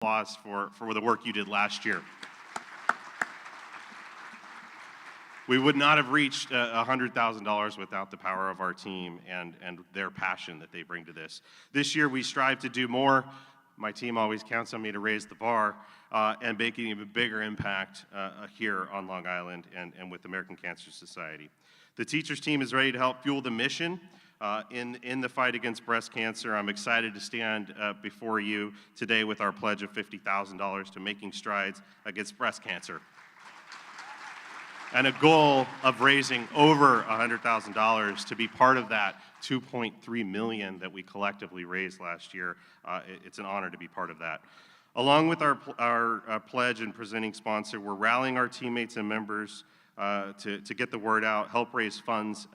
Applause for the work you did last year. We would not have reached $100,000 without the power of our team and their passion that they bring to this. This year we strive to do more. My team always counts on me to raise the bar and make an even bigger impact here on Long Island and with the American Cancer Society. The teachers team is ready to help fuel the mission in the fight against breast cancer. I'm excited to stand before you today with our pledge of $50,000 to making strides against breast cancer, and a goal of raising over $100,000 to be part of that $2.3 million that we collectively raised last year. It's an honor to be part of that. Along with our pledge and presenting sponsor, we're rallying our teammates and members to get the word out, help raise funds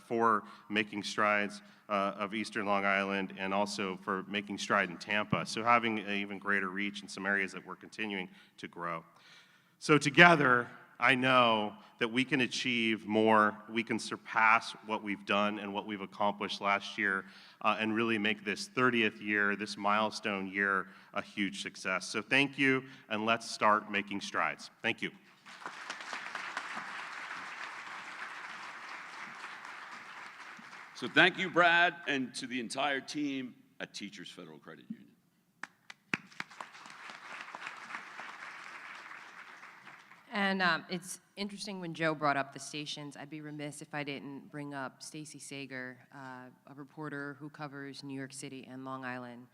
for Making Strides of Eastern Long Island, and also for Making Stride in Tampa. So having an even greater reach in some areas that we're continuing to grow. So together, I know that we can achieve more, we can surpass what we've done and what we've accomplished last year, and really make this 30th year, this milestone year, a huge success. So thank you, and let's start making strides. Thank you. So thank you, Brad, and to the entire team at Teachers Federal Credit Union. And it's interesting when Joe brought up the stations. I'd be remiss if I didn't bring up Stacy Sager, a reporter who covers New York City and Long Island.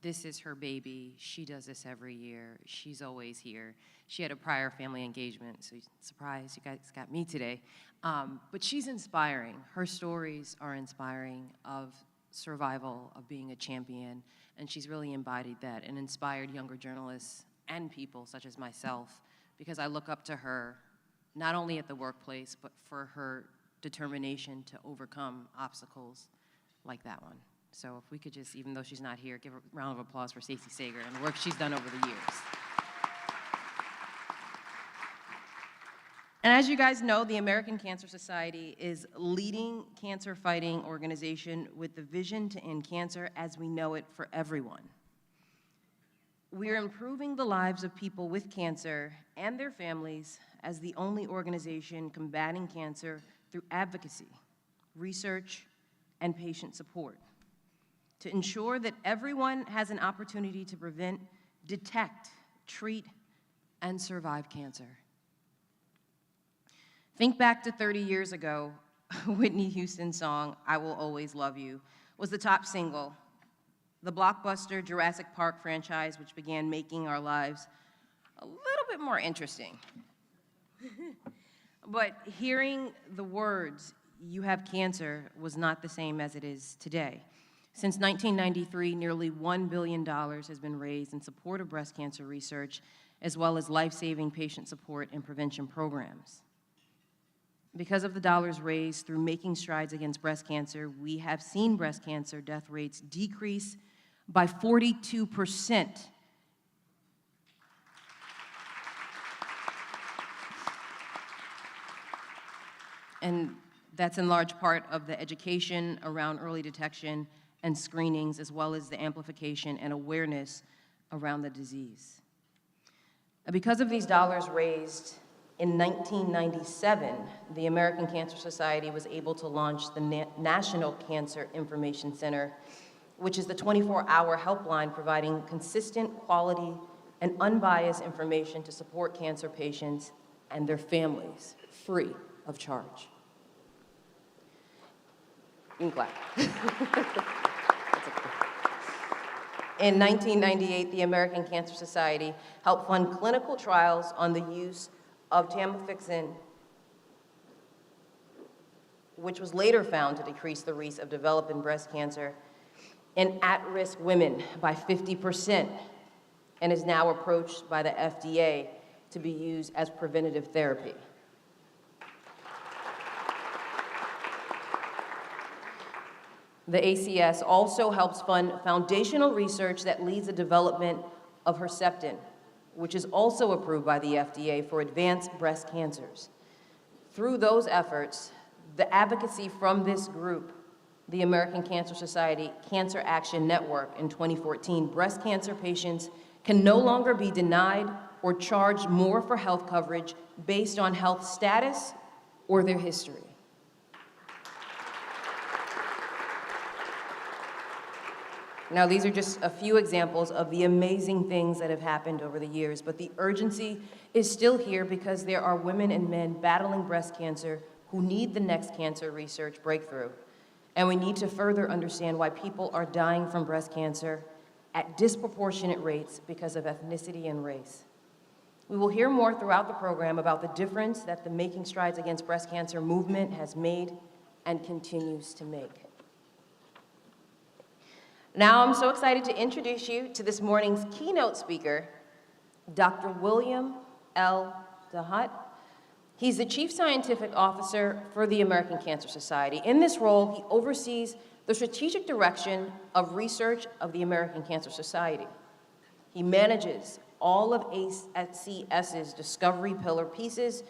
This is her baby. She does this every year. She's always here. She had a prior family engagement, so surprise, you guys got me today. But she's inspiring. Her stories are inspiring of survival, of being a champion, and she's really embodied that and inspired younger journalists and people such as myself, because I look up to her, not only at the workplace, but for her determination to overcome obstacles like that one. So if we could just, even though she's not here, give a round of applause for Stacy Sager and the work she's done over the years. And as you guys know, the American Cancer Society is a leading cancer-fighting organization with the vision to end cancer as we know it for everyone. We are improving the lives of people with cancer and their families as the only organization combating cancer through advocacy, research, and patient support to ensure that everyone has an opportunity to prevent, detect, treat, and survive cancer. Think back to 30 years ago, Whitney Houston's song, "I Will Always Love You," was the top single. The blockbuster Jurassic Park franchise, which began making our lives a little bit more interesting. But hearing the words, "You have cancer," was not the same as it is today. Since 1993, nearly $1 billion has been raised in support of breast cancer research, as well as life-saving patient support and prevention programs. Because of the dollars raised through Making Strides Against Breast Cancer, we have seen breast cancer death rates decrease by 42%. And that's in large part of the education around early detection and screenings, as well as the amplification and awareness around the disease. Because of these dollars raised, in 1997, the American Cancer Society was able to launch the National Cancer Information Center, which is the 24-hour helpline providing consistent, quality, and unbiased information to support cancer patients and their families, free of charge. You can clap. In 1998, the American Cancer Society helped fund clinical trials on the use of tamoxifen, which was later found to decrease the risk of developing breast cancer in at-risk women by 50%, and is now approached by the FDA to be used as preventative therapy. The ACS also helps fund foundational research that leads the development of Herceptin, which is also approved by the FDA for advanced breast cancers. Through those efforts, the advocacy from this group, the American Cancer Society Cancer Action Network in 2014, breast cancer patients can no longer be denied or charged more for health coverage based on health status or their history. Now, these are just a few examples of the amazing things that have happened over the years, but the urgency is still here because there are women and men battling breast cancer who need the next cancer research breakthrough. And we need to further understand why people are dying from breast cancer at disproportionate rates because of ethnicity and race. We will hear more throughout the program about the difference that the Making Strides Against Breast Cancer movement has made and continues to make. Now I'm so excited to introduce you to this morning's keynote speaker, Dr. William L. DeHutt. He's the Chief Scientific Officer for the American Cancer Society. In this role, he oversees the strategic direction of research of the American Cancer Society. He manages all of ACS's discovery pillar pieces,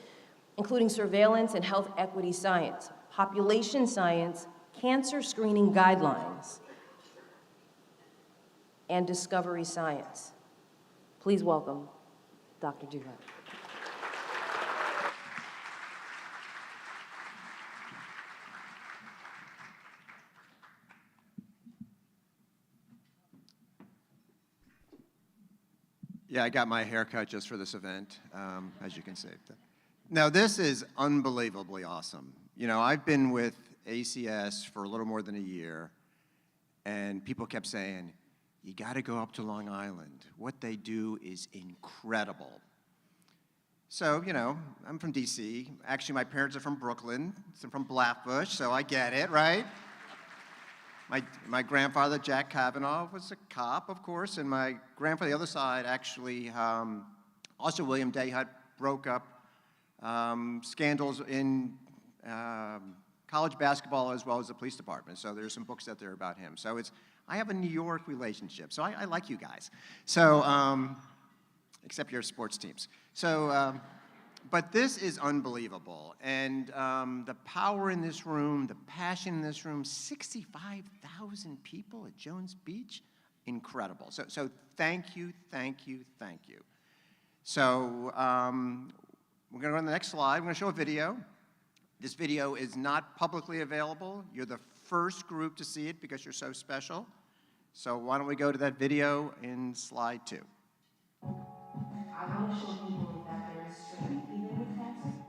including surveillance and health equity science, population science, cancer screening guidelines, and discovery science. Please welcome Dr. DeHutt. Yeah, I got my haircut just for this event, as you can see. Now, this is unbelievably awesome. You know, I've been with ACS for a little more than a year, and people kept saying, you got to go up to Long Island. What they do is incredible. So, you know, I'm from DC. Actually, my parents are from Brooklyn. I'm from Flatbush, so I get it, right? My grandfather, Jack Kavanaugh, was a cop, of course, and my grandfather, the other side, actually, also William DeHutt, broke up scandals in college basketball as well as the police department. So there's some books out there about him. So I have a New York relationship, so I like you guys. So, except your sports teams. So, but this is unbelievable. And the power in this room, the passion in this room, 65,000 people at Jones Beach, incredible. So thank you, thank you, thank you. So we're gonna go on the next slide. We're gonna show a video. This video is not publicly available. You're the first group to see it because you're so special. So why don't we go to that video in slide 2. I want to show people that there is strength even with cancer.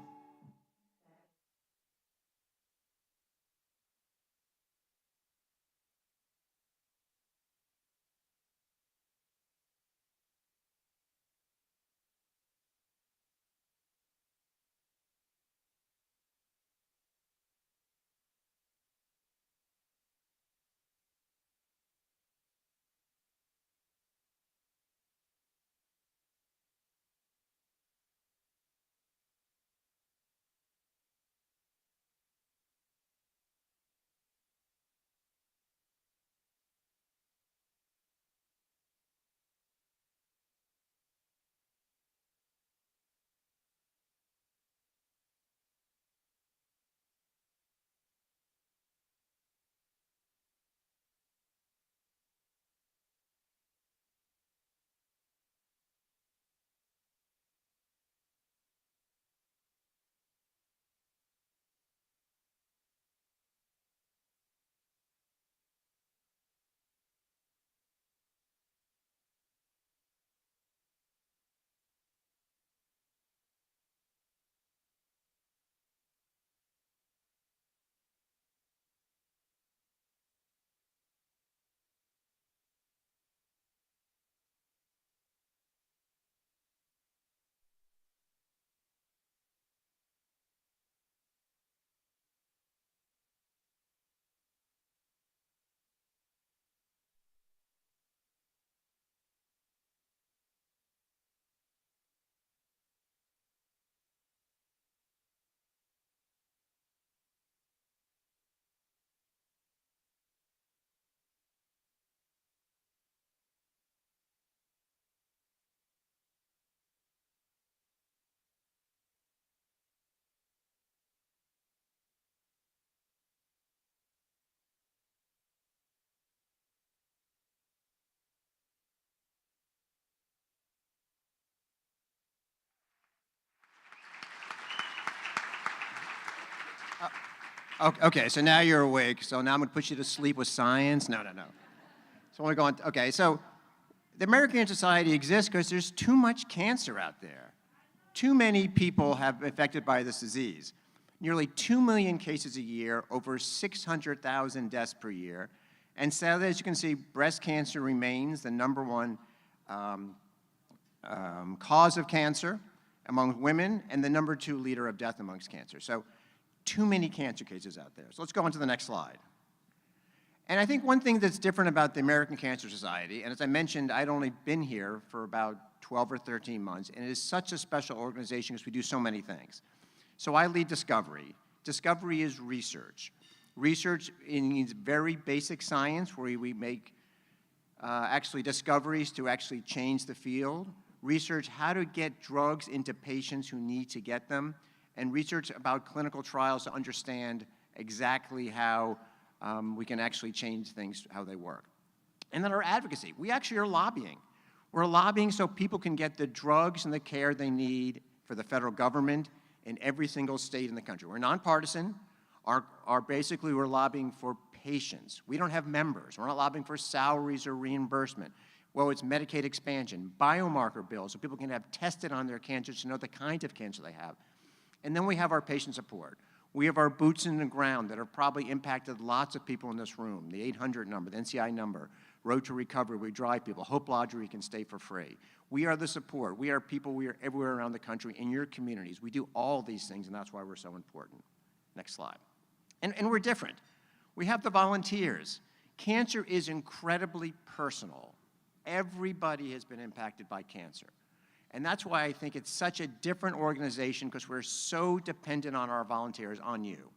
Okay, so now you're awake. So now I'm going to put you to sleep with science. No. So I want to go on. Okay, so the American Cancer Society exists because there's too much cancer out there. Too many people have been affected by this disease. Nearly 2 million cases a year, over 600,000 deaths per year. And sadly, as you can see, breast cancer remains the #1 cause of cancer among women and the #2 leader of death amongst cancer. So too many cancer cases out there. So let's go on to the next slide. And I think one thing that's different about the American Cancer Society, and as I mentioned, I'd only been here for about 12 or 13 months, and it is such a special organization because we do so many things. So I lead discovery. Discovery is research. Research means very basic science where we make actually discoveries to actually change the field. Research how to get drugs into patients who need to get them, and research about clinical trials to understand exactly how we can actually change things, how they work. And then our advocacy. We actually are lobbying. We're lobbying so people can get the drugs and the care they need for the federal government in every single state in the country. We're nonpartisan. Basically, we're lobbying for patients. We don't have members. We're not lobbying for salaries or reimbursement. Well, it's Medicaid expansion, biomarker bills, so people can have tested on their cancers to know the kind of cancer they have. And then we have our patient support. We have our boots in the ground that have probably impacted lots of people in this room, the 800 number, the NCI number, Road to Recovery, we drive people, Hope Lodge where you can stay for free. We are the support. We are people, we are everywhere around the country, in your communities. We do all these things, and that's why we're so important. Next slide. And we're different. We have the volunteers. Cancer is incredibly personal. Everybody has been impacted by cancer. And that's why I think it's such a different organization, because we're so dependent on our volunteers, on you.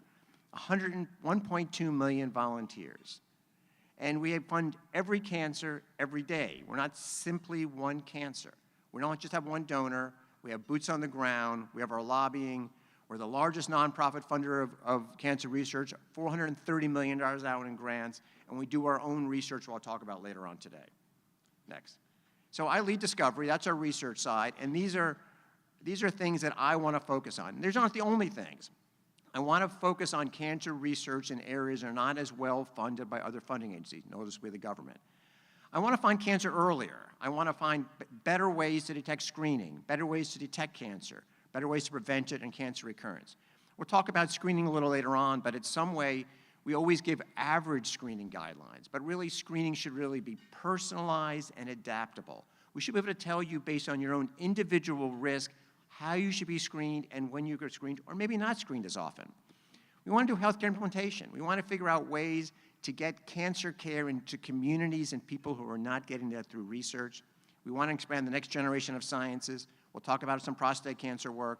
1.2 million volunteers. And we fund every cancer every day. We're not simply one cancer. We don't just have one donor. We have boots on the ground. We have our lobbying. We're the largest nonprofit funder of cancer research, $430 million out in grants, and we do our own research, which I'll talk about later on today. Next. So I lead discovery. That's our research side, and these are things that I want to focus on. These aren't the only things. I want to focus on cancer research in areas that are not as well funded by other funding agencies, noticeably the government. I want to find cancer earlier. I want to find better ways to detect screening, better ways to detect cancer, better ways to prevent it and cancer recurrence. We'll talk about screening a little later on, but in some way, we always give average screening guidelines, but really screening should really be personalized and adaptable. We should be able to tell you based on your own individual risk how you should be screened and when you get screened, or maybe not screened as often. We want to do healthcare implementation. We want to figure out ways to get cancer care into communities and people who are not getting that through research. We want to expand the next generation of sciences. We'll talk about some prostate cancer work.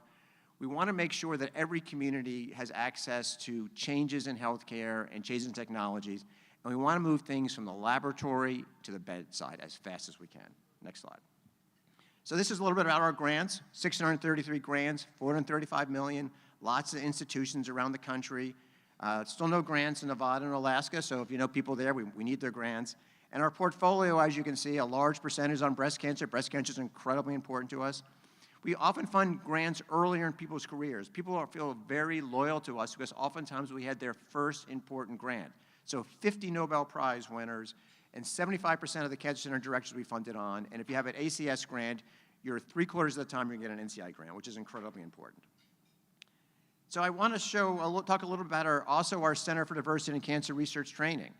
We want to make sure that every community has access to changes in healthcare and changes in technologies, and we want to move things from the laboratory to the bedside as fast as we can. Next slide. So this is a little bit about our grants, 633 grants, 435 million, lots of institutions around the country. Still no grants in Nevada and Alaska, so if you know people there, we need their grants. And our portfolio, as you can see, a large percentage on breast cancer. Breast cancer is incredibly important to us. We often fund grants earlier in people's careers. People feel very loyal to us because oftentimes we had their first important grant. So 50 Nobel Prize winners, and 75% of the cancer center directors we funded on. And if you have an ACS grant, you're 3/4 of the time you're going to get an NCI grant, which is incredibly important. So I want to talk a little bit about also our Center for Diversity and Cancer Research Training.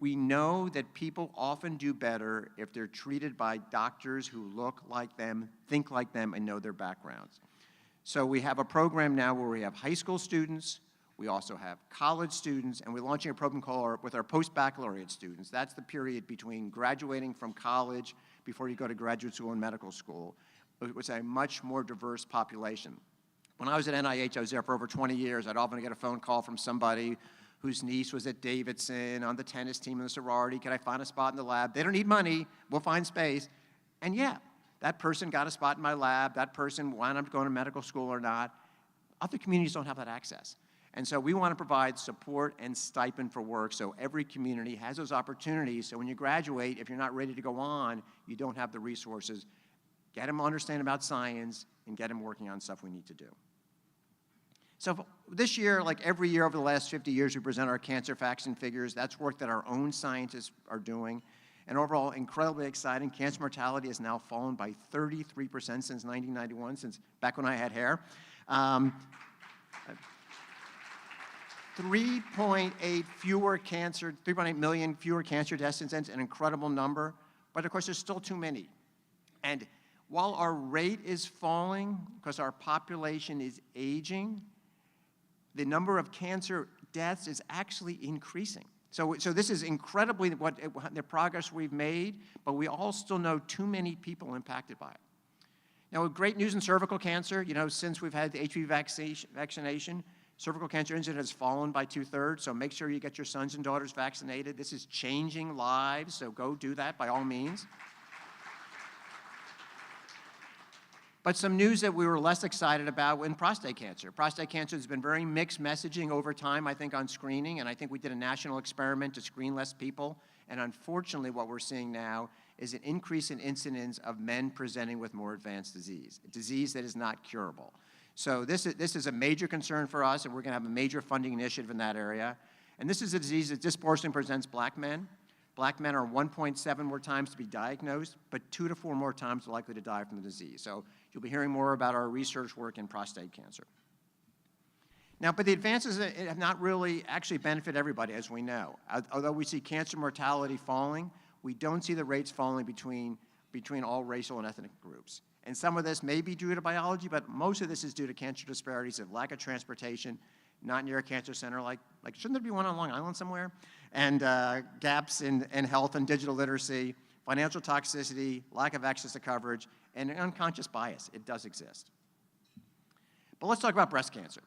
We know that people often do better if they're treated by doctors who look like them, think like them, and know their backgrounds. So we have a program now where we have high school students, we also have college students, and we're launching a program with our post-baccalaureate students. That's the period between graduating from college before you go to graduate school and medical school. It was a much more diverse population. When I was at NIH, I was there for over 20 years. I'd often get a phone call from somebody whose niece was at Davidson on the tennis team in the sorority. Can I find a spot in the lab? They don't need money. We'll find space. And yeah, that person got a spot in my lab. That person wound up going to medical school or not. Other communities don't have that access. And so we want to provide support and stipend for work so every community has those opportunities. So when you graduate, if you're not ready to go on, you don't have the resources. Get them to understand about science and get them working on stuff we need to do. So this year, like every year over the last 50 years, we present our cancer facts and figures. That's work that our own scientists are doing. And overall, incredibly exciting. Cancer mortality has now fallen by 33% since 1991, since back when I had hair. 3.8 million fewer cancer deaths since then, an incredible number. But of course, there's still too many. And while our rate is falling because our population is aging, the number of cancer deaths is actually increasing. So this is incredibly the progress we've made, but we all still know too many people impacted by it. Now, great news in cervical cancer, since we've had the HPV vaccination, cervical cancer incidence has fallen by 2/3, so make sure you get your sons and daughters vaccinated. This is changing lives, so go do that by all means. But some news that we were less excited about in prostate cancer. Prostate cancer has been very mixed messaging over time, I think, on screening, and I think we did a national experiment to screen less people, and unfortunately what we're seeing now is an increase in incidence of men presenting with more advanced disease, a disease that is not curable. So this is a major concern for us, and we're going to have a major funding initiative in that area. And this is a disease that disproportionately presents black men. Black men are 1.7 more times to be diagnosed, but 2 to 4 more times likely to die from the disease. So you'll be hearing more about our research work in prostate cancer. Now, but the advances have not really actually benefited everybody, as we know. Although we see cancer mortality falling, we don't see the rates falling between all racial and ethnic groups. And some of this may be due to biology, but most of this is due to cancer disparities of lack of transportation, not near a cancer center, like shouldn't there be one on Long Island somewhere? And gaps in health and digital literacy, financial toxicity, lack of access to coverage, and unconscious bias. It does exist. But let's talk about breast cancer.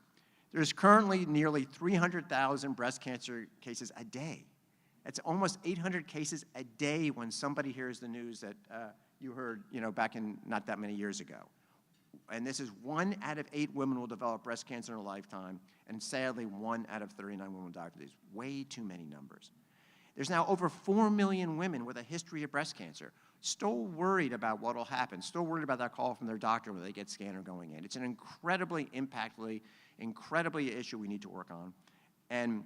There's currently nearly 300,000 breast cancer cases a day. That's almost 800 cases a day when somebody hears the news that you heard, back in not that many years ago. And this is 1 out of 8 women will develop breast cancer in a lifetime, and sadly, 1 out of 39 women will die from these. Way too many numbers. There's now over 4 million women with a history of breast cancer, still worried about what will happen, still worried about that call from their doctor when they get scanned or going in. It's an incredibly impactful, incredibly issue we need to work on. And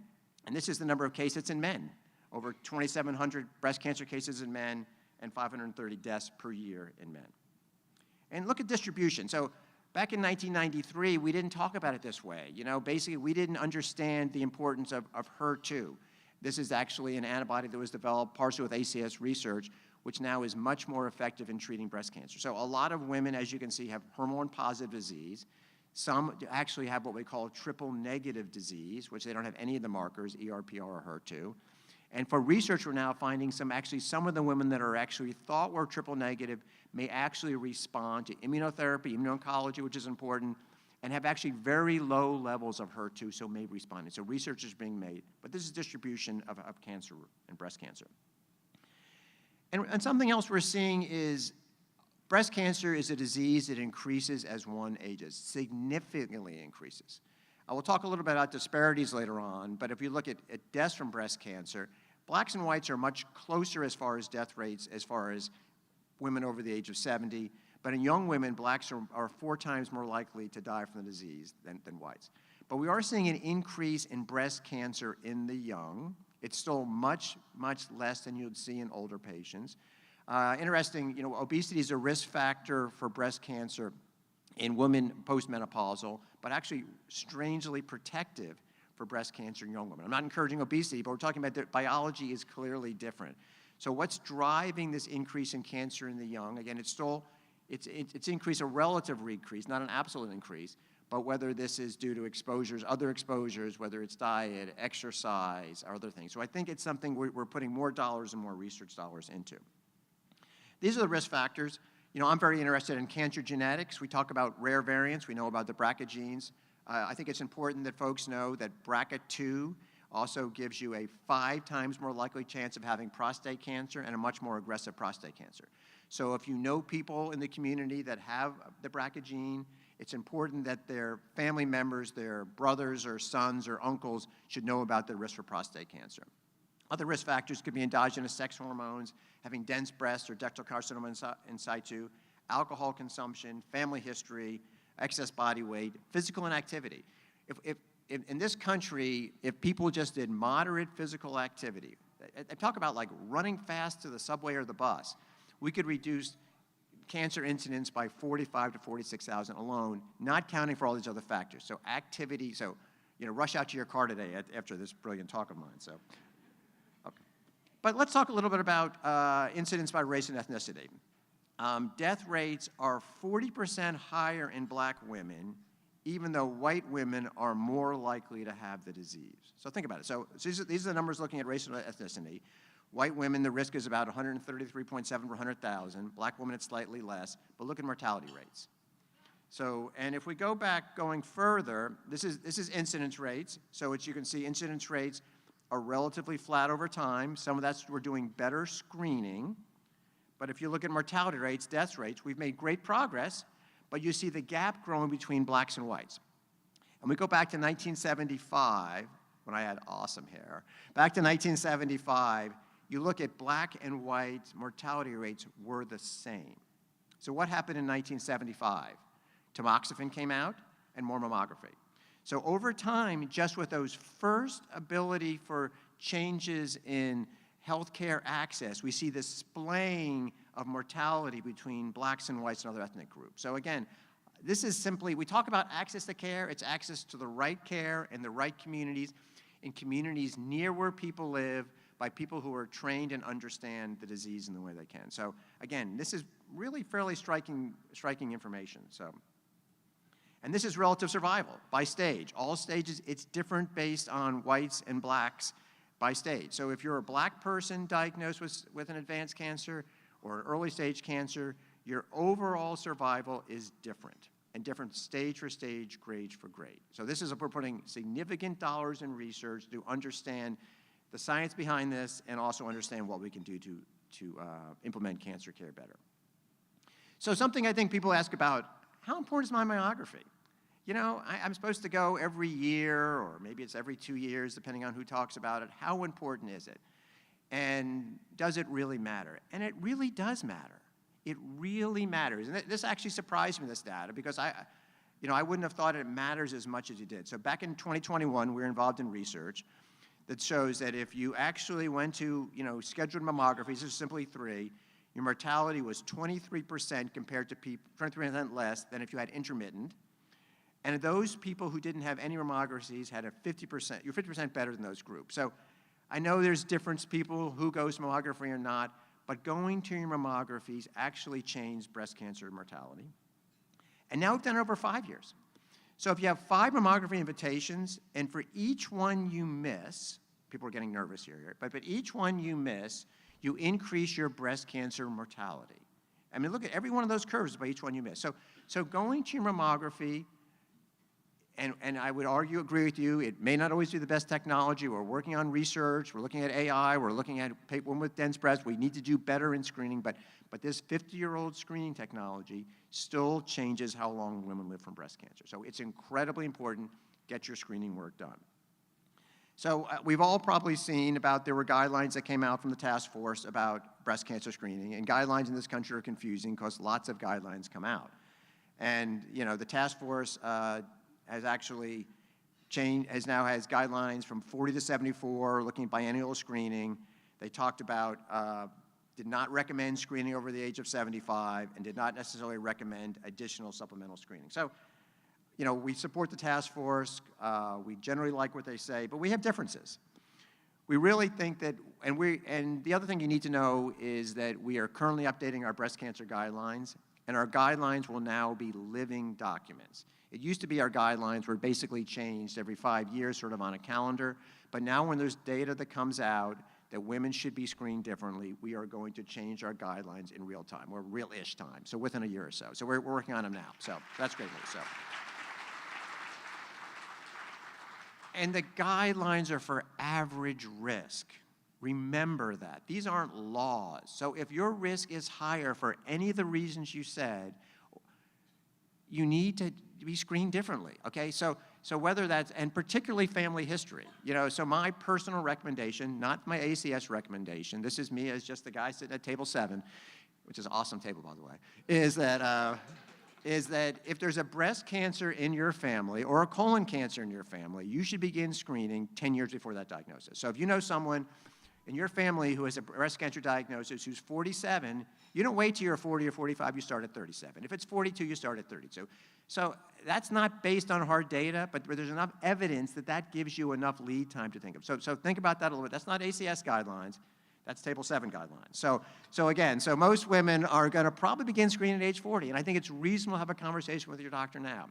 this is the number of cases in men. Over 2,700 breast cancer cases in men and 530 deaths per year in men. And look at distribution. So back in 1993, we didn't talk about it this way. Basically, we didn't understand the importance of HER2. This is actually an antibody that was developed partially with ACS research, which now is much more effective in treating breast cancer. So a lot of women, as you can see, have hormone-positive disease. Some actually have what we call triple-negative disease, which they don't have any of the markers, ER, PR, or HER2. And for research, we're now finding some of the women that are actually thought were triple negative may actually respond to immunotherapy, immuno-oncology, which is important, and have actually very low levels of HER2, so may respond. And so research is being made, but this is distribution of cancer and breast cancer. And something else we're seeing is breast cancer is a disease that increases as one ages, significantly increases. I will talk a little bit about disparities later on, but if you look at deaths from breast cancer, blacks and whites are much closer as far as death rates, as far as women over the age of 70, but in young women, blacks are 4 times more likely to die from the disease than whites. But we are seeing an increase in breast cancer in the young. It's still much, much less than you'd see in older patients. Interesting, obesity is a risk factor for breast cancer in women postmenopausal, but actually strangely protective for breast cancer in young women. I'm not encouraging obesity, but we're talking about that biology is clearly different. So what's driving this increase in cancer in the young? Again, it's increase, a relative increase, not an absolute increase, but whether this is due to exposures, other exposures, whether it's diet, exercise, or other things. So I think it's something we're putting more dollars and more research dollars into. These are the risk factors. I'm very interested in cancer genetics. We talk about rare variants. We know about the BRCA genes. I think it's important that folks know that BRCA2 also gives you a 5 times more likely chance of having prostate cancer and a much more aggressive prostate cancer. So if you know people in the community that have the BRCA gene, it's important that their family members, their brothers or sons or uncles should know about the risk for prostate cancer. Other risk factors could be endogenous sex hormones, having dense breasts or ductal carcinoma in situ, alcohol consumption, family history, excess body weight, physical inactivity. in this country, if people just did moderate physical activity, I talk about like running fast to the subway or the bus, we could reduce cancer incidence by 45 to 46,000 alone, not counting for all these other factors. So activity, so, you know, rush out to your car today after this brilliant talk of mine, so. Okay. But let's talk a little bit about incidence by race and ethnicity. Death rates are 40% higher in black women, even though white women are more likely to have the disease. So think about it. So these are the numbers looking at race and ethnicity. White women, the risk is about 133.7 per 100,000. Black women, it's slightly less. But look at mortality rates. So, and if we go back going further, this is incidence rates. So as you can see, incidence rates are relatively flat over time. Some of that's we're doing better screening. But if you look at mortality rates, death rates, we've made great progress, but you see the gap growing between blacks and whites. And we go back to 1975, when I had awesome hair. Back to 1975, you look at black and white mortality rates were the same. So what happened in 1975? Tamoxifen came out and more mammography. So over time, just with those first ability for changes in healthcare access, we see this splaying of mortality between blacks and whites and other ethnic groups. So again, this is simply, we talk about access to care, it's access to the right care in the right communities, in communities near where people live, by people who are trained and understand the disease in the way they can. So again, this is really fairly striking information. So, and this is relative survival by stage. All stages, it's different based on whites and blacks by stage. So if you're a black person diagnosed with an advanced cancer or an early stage cancer, your overall survival is different, and different stage for stage, grade for grade. So this is, we're putting significant dollars in research to understand the science behind this and also understand what we can do to implement cancer care better. So something I think people ask about, how important is my mammography? You know, I'm supposed to go every year, or maybe it's every 2 years, depending on who talks about it. How important is it? And does it really matter? And it really does matter. It really matters. And this actually surprised me, this data, because I wouldn't have thought it matters as much as it did. So back in 2021, we were involved in research that shows that if you actually went to, scheduled mammographies, there's simply 3, your mortality was 23% compared to 23% less than if you had intermittent. And those people who didn't have any mammographies had a 50%, you're 50% better than those groups. So I know there's difference people who goes to mammography or not, but going to your mammographies actually changed breast cancer mortality. And now we've done it over 5 years. So if you have 5 mammography invitations, and for each one you miss, people are getting nervous here, but each one you miss, you increase your breast cancer mortality. I mean, look at every one of those curves by each one you miss. So going to your mammography, and I would agree with you, it may not always be the best technology. We're working on research, we're looking at AI, we're looking at women with dense breasts. We need to do better in screening, but this 50-year-old screening technology still changes how long women live from breast cancer. So it's incredibly important, get your screening work done. So we've all probably seen there were guidelines that came out from the task force about breast cancer screening, and guidelines in this country are confusing because lots of guidelines come out. And the task force has actually changed, now has guidelines from 40 to 74, looking at biennial screening. They talked about, did not recommend screening over the age of 75, and did not necessarily recommend additional supplemental screening. So, we support the task force, we generally like what they say, but we have differences. We really think that, and the other thing you need to know is that we are currently updating our breast cancer guidelines, and our guidelines will now be living documents. It used to be our guidelines were basically changed every 5 years, sort of on a calendar, but now when there's data that comes out that women should be screened differently, we are going to change our guidelines in real time, or real-ish time, so within a year or so. So we're working on them now, so that's great news. So. And the guidelines are for average risk. Remember that. These aren't laws. So if your risk is higher for any of the reasons you said, you need to be screened differently, okay? So whether that's, and particularly family history, so my personal recommendation, not my ACS recommendation, this is me as just the guy sitting at table 7, which is an awesome table, by the way, is that is that if there's a breast cancer in your family or a colon cancer in your family, you should begin screening 10 years before that diagnosis. So if you know someone in your family who has a breast cancer diagnosis who's 47, you don't wait till you're 40 or 45, you start at 37. If it's 42, you start at 32. So that's not based on hard data, but there's enough evidence that that gives you enough lead time to think of. So think about that a little bit. That's not ACS guidelines. That's Table 7 guidelines. So most women are going to probably begin screening at age 40, and I think it's reasonable to have a conversation with your doctor now.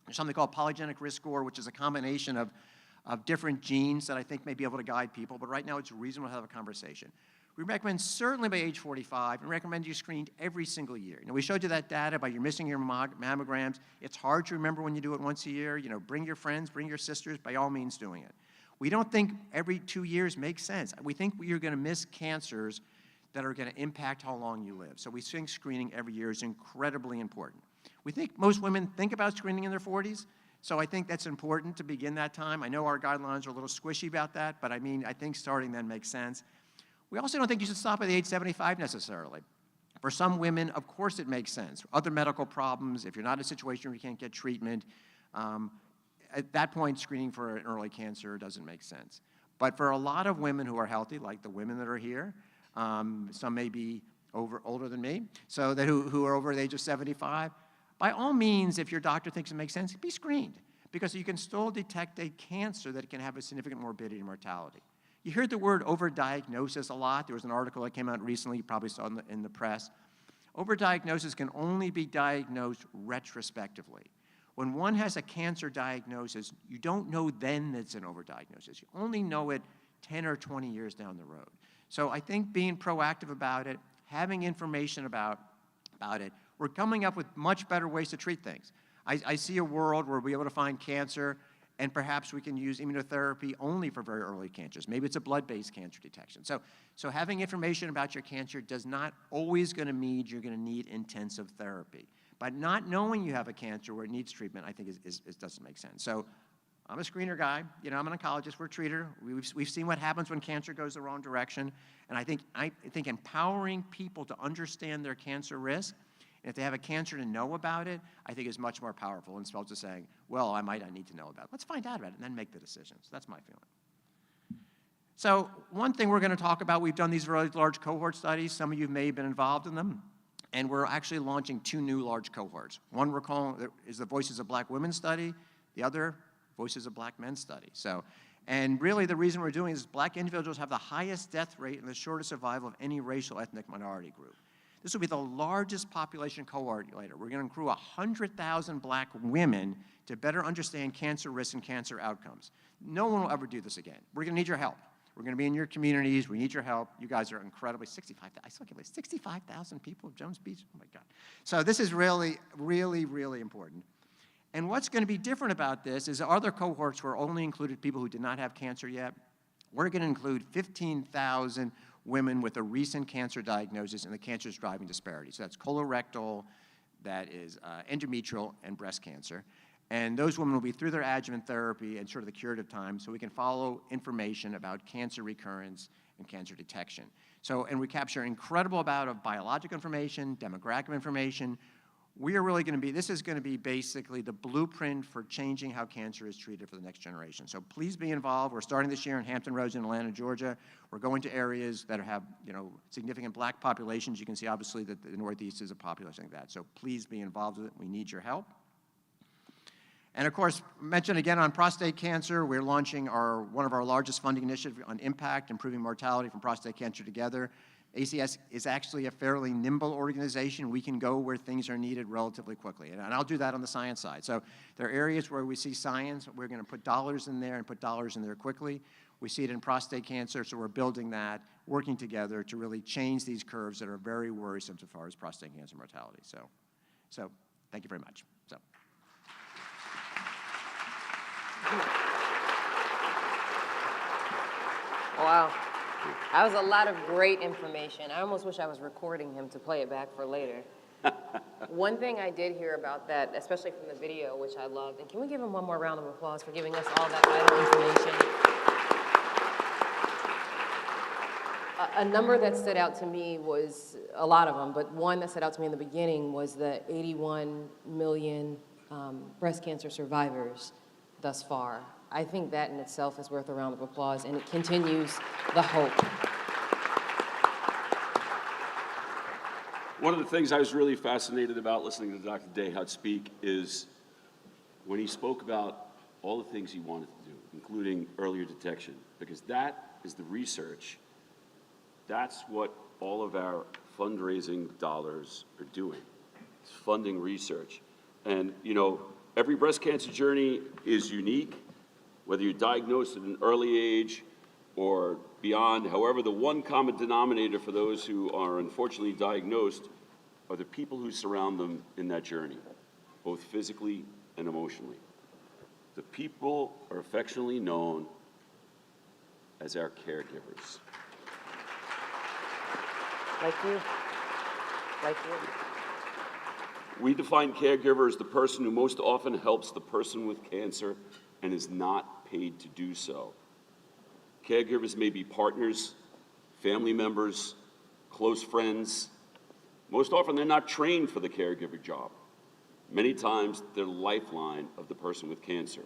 There's something called polygenic risk score, which is a combination of different genes that I think may be able to guide people, but right now it's reasonable to have a conversation. We recommend certainly by age 45, and recommend you screened every single year. You know, we showed you that data by you're missing your mammograms. It's hard to remember when you do it once a year. You know, bring your friends, bring your sisters, by all means doing it. We don't think every 2 years makes sense. We think you're going to miss cancers that are going to impact how long you live. So we think screening every year is incredibly important. We think most women think about screening in their 40s, so I think that's important to begin that time. I know our guidelines are a little squishy about that, but I mean, I think starting then makes sense. We also don't think you should stop at the age 75 necessarily. For some women, of course it makes sense. Other medical problems, if you're not in a situation where you can't get treatment, at that point, screening for an early cancer doesn't make sense. But for a lot of women who are healthy, like the women that are here, some may be older than me, so that who are over the age of 75, by all means, if your doctor thinks it makes sense, be screened, because you can still detect a cancer that can have a significant morbidity and mortality. You heard the word overdiagnosis a lot. There was an article that came out recently, you probably saw in the press. Overdiagnosis can only be diagnosed retrospectively. When one has a cancer diagnosis, you don't know then that it's an overdiagnosis. You only know it 10 or 20 years down the road. So I think being proactive about it, having information about it, we're coming up with much better ways to treat things. I see a world where we'll be able to find cancer, and perhaps we can use immunotherapy only for very early cancers. Maybe it's a blood-based cancer detection. So having information about your cancer does not always going to mean you're going to need intensive therapy. But not knowing you have a cancer where it needs treatment, I think, doesn't make sense. So I'm a screener guy. You know, I'm an oncologist. We're a treater. We've seen what happens when cancer goes the wrong direction. And I think empowering people to understand their cancer risk, and if they have a cancer to know about it, I think is much more powerful than supposed to saying, well, I need to know about it. Let's find out about it and then make the decision. So that's my feeling. So one thing we're going to talk about, we've done these really large cohort studies. Some of you may have been involved in them. And we're actually launching 2 new large cohorts. One we're calling is the Voices of Black Women study. The other, Voices of Black Men study. And really the reason we're doing this is black individuals have the highest death rate and the shortest survival of any racial ethnic minority group. This will be the largest population cohort later. We're going to accrue 100,000 black women to better understand cancer risk and cancer outcomes. No one will ever do this again. We're going to need your help. We're going to be in your communities. We need your help. You guys are incredibly, 65,000, I still can't believe 65,000 people of Jones Beach. Oh my God. So this is really, really, really important. And what's going to be different about this is other cohorts were only included people who did not have cancer yet. We're going to include 15,000 women with a recent cancer diagnosis and the cancers driving disparity. So that's colorectal, that is endometrial, and breast cancer. And those women will be through their adjuvant therapy and sort of the curative time, so we can follow information about cancer recurrence and cancer detection. And we capture an incredible amount of biologic information, demographic information. We are really going to be, this is going to be basically the blueprint for changing how cancer is treated for the next generation. So please be involved. We're starting this year in Hampton Roads in Atlanta, Georgia. We're going to areas that have, significant black populations. You can see obviously that the Northeast is a population like that. So please be involved with it. We need your help. And of course, mentioned again on prostate cancer, we're launching one of our largest funding initiatives on impact, improving mortality from prostate cancer together. ACS is actually a fairly nimble organization. We can go where things are needed relatively quickly. And I'll do that on the science side. So there are areas where we see science, we're going to put dollars in there and put dollars in there quickly. We see it in prostate cancer, so we're building that, working together to really change these curves that are very worrisome as far as prostate cancer mortality. So thank you very much. Wow. That was a lot of great information. I almost wish I was recording him to play it back for later. One thing I did hear about that, especially from the video, which I loved, and can we give him one more round of applause for giving us all that vital information? A number that stood out to me was, a lot of them, but one that stood out to me in the beginning was the 81 million breast cancer survivors thus far. I think that in itself is worth a round of applause, and it continues the hope. One of the things I was really fascinated about listening to Dr. Dayhout speak is when he spoke about all the things he wanted to do, including earlier detection, because that is the research. That's what all of our fundraising dollars are doing. It's funding research. And, you know, every breast cancer journey is unique, whether you're diagnosed at an early age or beyond. However, the one common denominator for those who are unfortunately diagnosed are the people who surround them in that journey, both physically and emotionally. The people are affectionately known as our caregivers. Like you. Like you. We define caregiver as the person who most often helps the person with cancer and is not paid to do so. Caregivers may be partners, family members, close friends. Most often, they're not trained for the caregiver job. Many times, they're the lifeline of the person with cancer.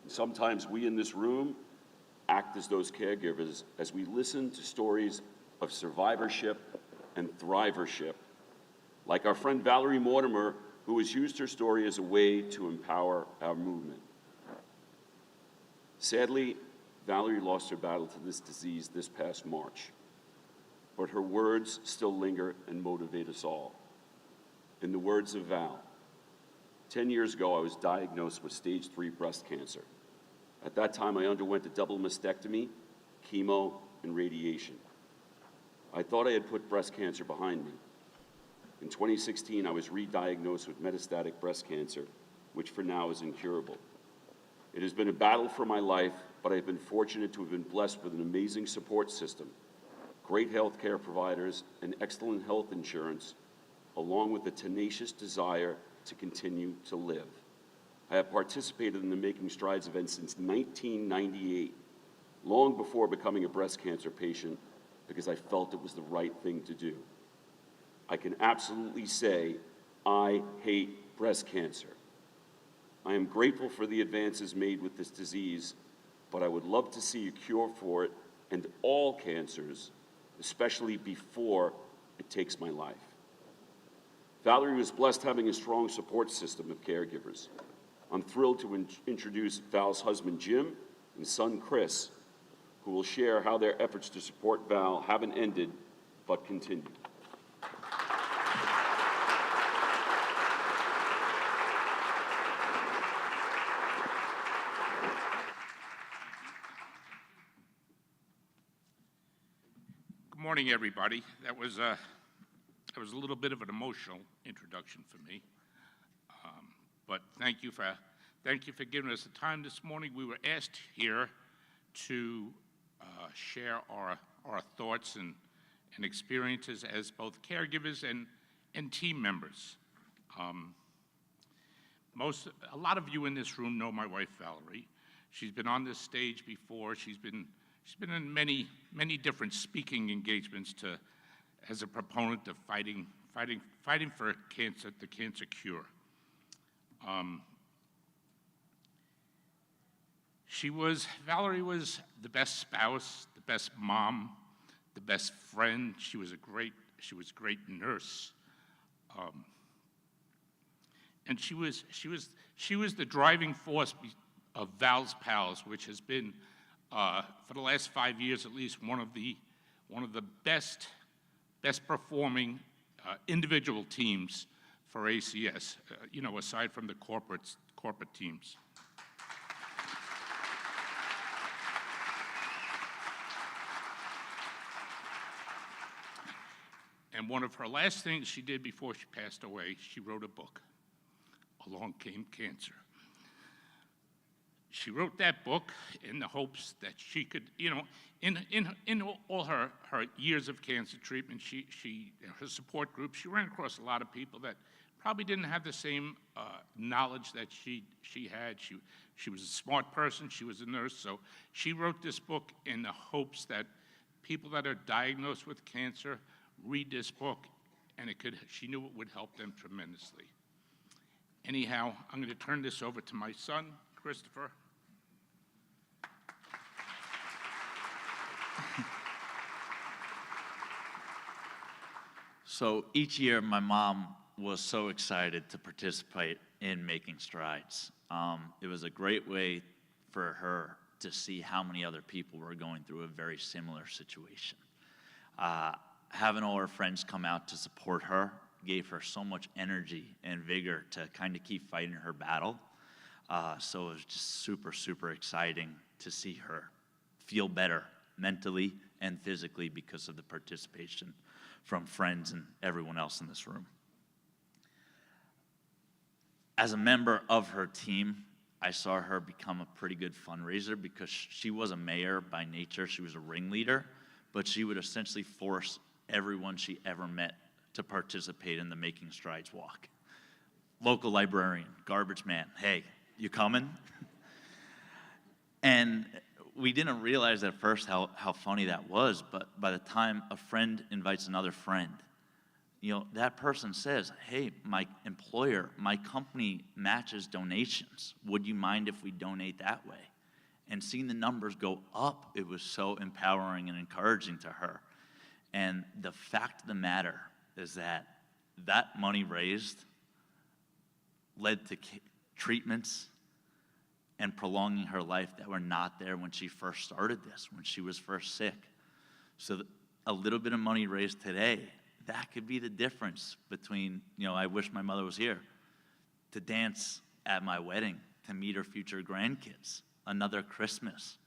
And sometimes we in this room act as those caregivers as we listen to stories of survivorship and thrivership, like our friend Valerie Mortimer, who has used her story as a way to empower our movement. Sadly, Valerie lost her battle to this disease this past March, but her words still linger and motivate us all. In the words of Val, 10 years ago, I was diagnosed with stage 3 breast cancer. At that time, I underwent a double mastectomy, chemo, and radiation. I thought I had put breast cancer behind me. In 2016, I was re-diagnosed with metastatic breast cancer, which for now is incurable. It has been a battle for my life, but I've been fortunate to have been blessed with an amazing support system, great health care providers, and excellent health insurance, along with a tenacious desire to continue to live. I have participated in the Making Strides event since 1998, long before becoming a breast cancer patient, because I felt it was the right thing to do. I can absolutely say, I hate breast cancer. I am grateful for the advances made with this disease, but I would love to see a cure for it and all cancers, especially before it takes my life. Valerie was blessed having a strong support system of caregivers. I'm thrilled to introduce Val's husband, Jim, and son, Chris, who will share how their efforts to support Val haven't ended, but continue. Good morning, everybody. That was a little bit of an emotional introduction for me, but thank you for giving us the time this morning. We were asked here to share our thoughts and experiences as both caregivers and team members. A lot of you in this room know my wife Valerie. She's been on this stage before. She's been in many different speaking engagements as a proponent of fighting for cancer, the cancer cure. Valerie was the best spouse, the best mom, the best friend. She was a great nurse, and she was the driving force of Val's Pals, which has been for the last 5 years at least one of the best performing individual teams for ACS. Aside from the corporate teams. And one of her last things she did before she passed away, she wrote a book, Along Came Cancer. She wrote that book in the hopes that she could, in all her years of cancer treatment, her support group, she ran across a lot of people that probably didn't have the same knowledge that she had. She was a smart person, she was a nurse, so she wrote this book in the hopes that people that are diagnosed with cancer, read this book, and she knew it would help them tremendously. Anyhow, I'm going to turn this over to my son, Christopher. So each year, my mom was so excited to participate in Making Strides. It was a great way for her to see how many other people were going through a very similar situation. Having all her friends come out to support her gave her so much energy and vigor to kind of keep fighting her battle. So it was just super, super exciting to see her feel better mentally and physically because of the participation from friends and everyone else in this room. As a member of her team, I saw her become a pretty good fundraiser because she was a mayor by nature. She was a ringleader, but she would essentially force everyone she ever met to participate in the Making Strides walk. Local librarian, garbage man, hey, you coming? And we didn't realize at first how funny that was, but by the time a friend invites another friend, that person says, hey, my employer, my company matches donations. Would you mind if we donate that way? And seeing the numbers go up, it was so empowering and encouraging to her. And the fact of the matter is that money raised led to treatments and prolonging her life that were not there when she first started this, when she was first sick. So a little bit of money raised today, that could be the difference between, I wish my mother was here, to dance at my wedding, to meet her future grandkids, another Christmas.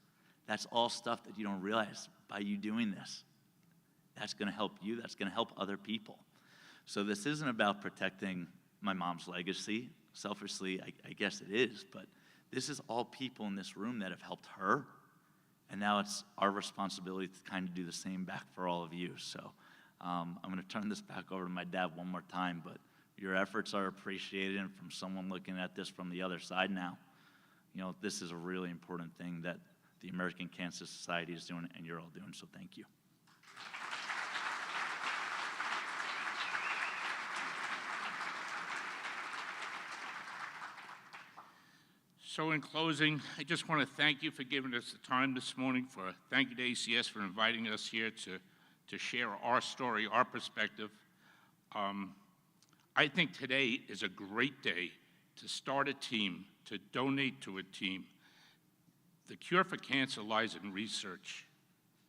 That's all stuff that you don't realize by you doing this. That's going to help you. That's going to help other people. So this isn't about protecting my mom's legacy. Selfishly, I guess it is, but this is all people in this room that have helped her, and now it's our responsibility to kind of do the same back for all of you. So I'm going to turn this back over to my dad one more time, but your efforts are appreciated, and from someone looking at this from the other side now, this is a really important thing that the American Cancer Society is doing, and you're all doing, so thank you. So in closing, I just want to thank you for giving us the time this morning. Thank you to ACS for inviting us here to share our story, our perspective. I think today is a great day to start a team, to donate to a team. The cure for cancer lies in research.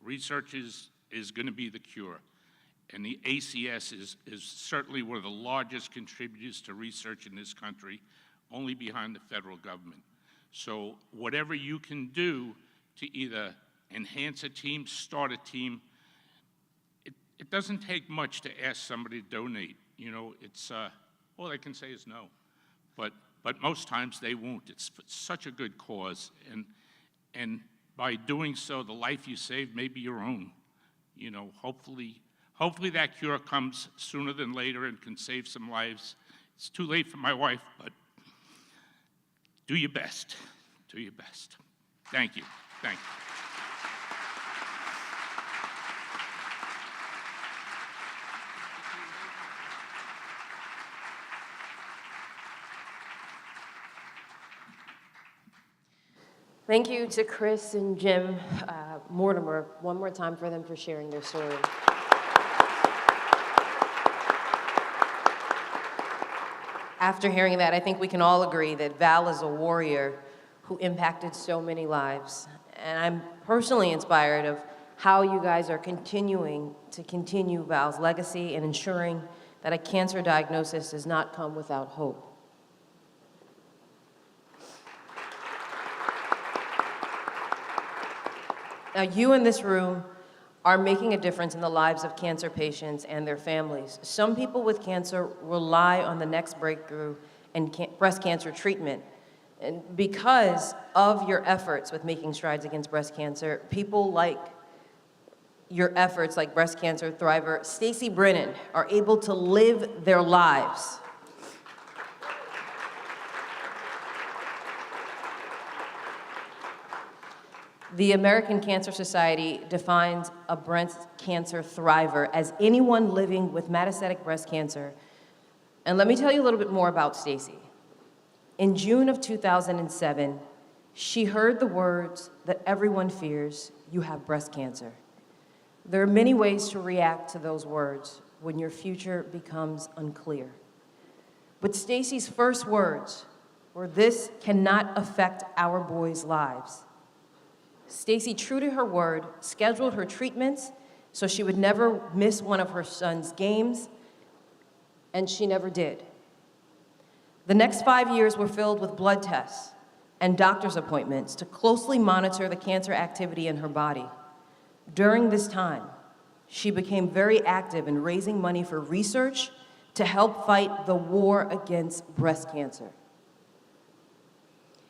Research is going to be the cure. And the ACS is certainly one of the largest contributors to research in this country, only behind the federal government. So whatever you can do to either enhance a team, start a team, it doesn't take much to ask somebody to donate. It's all they can say is no. But most times they won't. It's such a good cause. And by doing so, the life you save may be your own. Hopefully that cure comes sooner than later and can save some lives. It's too late for my wife, but do your best. Do your best. Thank you. Thank you. Thank you to Chris and Jim Mortimer one more time for them for sharing their story. After hearing that, I think we can all agree that Val is a warrior who impacted so many lives. And I'm personally inspired of how you guys are continuing to continue Val's legacy and ensuring that a cancer diagnosis does not come without hope. Now, you in this room are making a difference in the lives of cancer patients and their families. Some people with cancer rely on the next breakthrough in breast cancer treatment. And because of your efforts with Making Strides Against Breast Cancer, people like your efforts, like breast cancer thriver Stacy Brennan, are able to live their lives. The American Cancer Society defines a breast cancer thriver as anyone living with metastatic breast cancer. And let me tell you a little bit more about Stacy. In June of 2007, she heard the words that everyone fears: you have breast cancer. There are many ways to react to those words when your future becomes unclear. But Stacy's first words were, "This cannot affect our boys' lives." Stacy, true to her word, scheduled her treatments so she would never miss one of her son's games, and she never did. The next 5 years were filled with blood tests and doctor's appointments to closely monitor the cancer activity in her body. During this time, she became very active in raising money for research to help fight the war against breast cancer.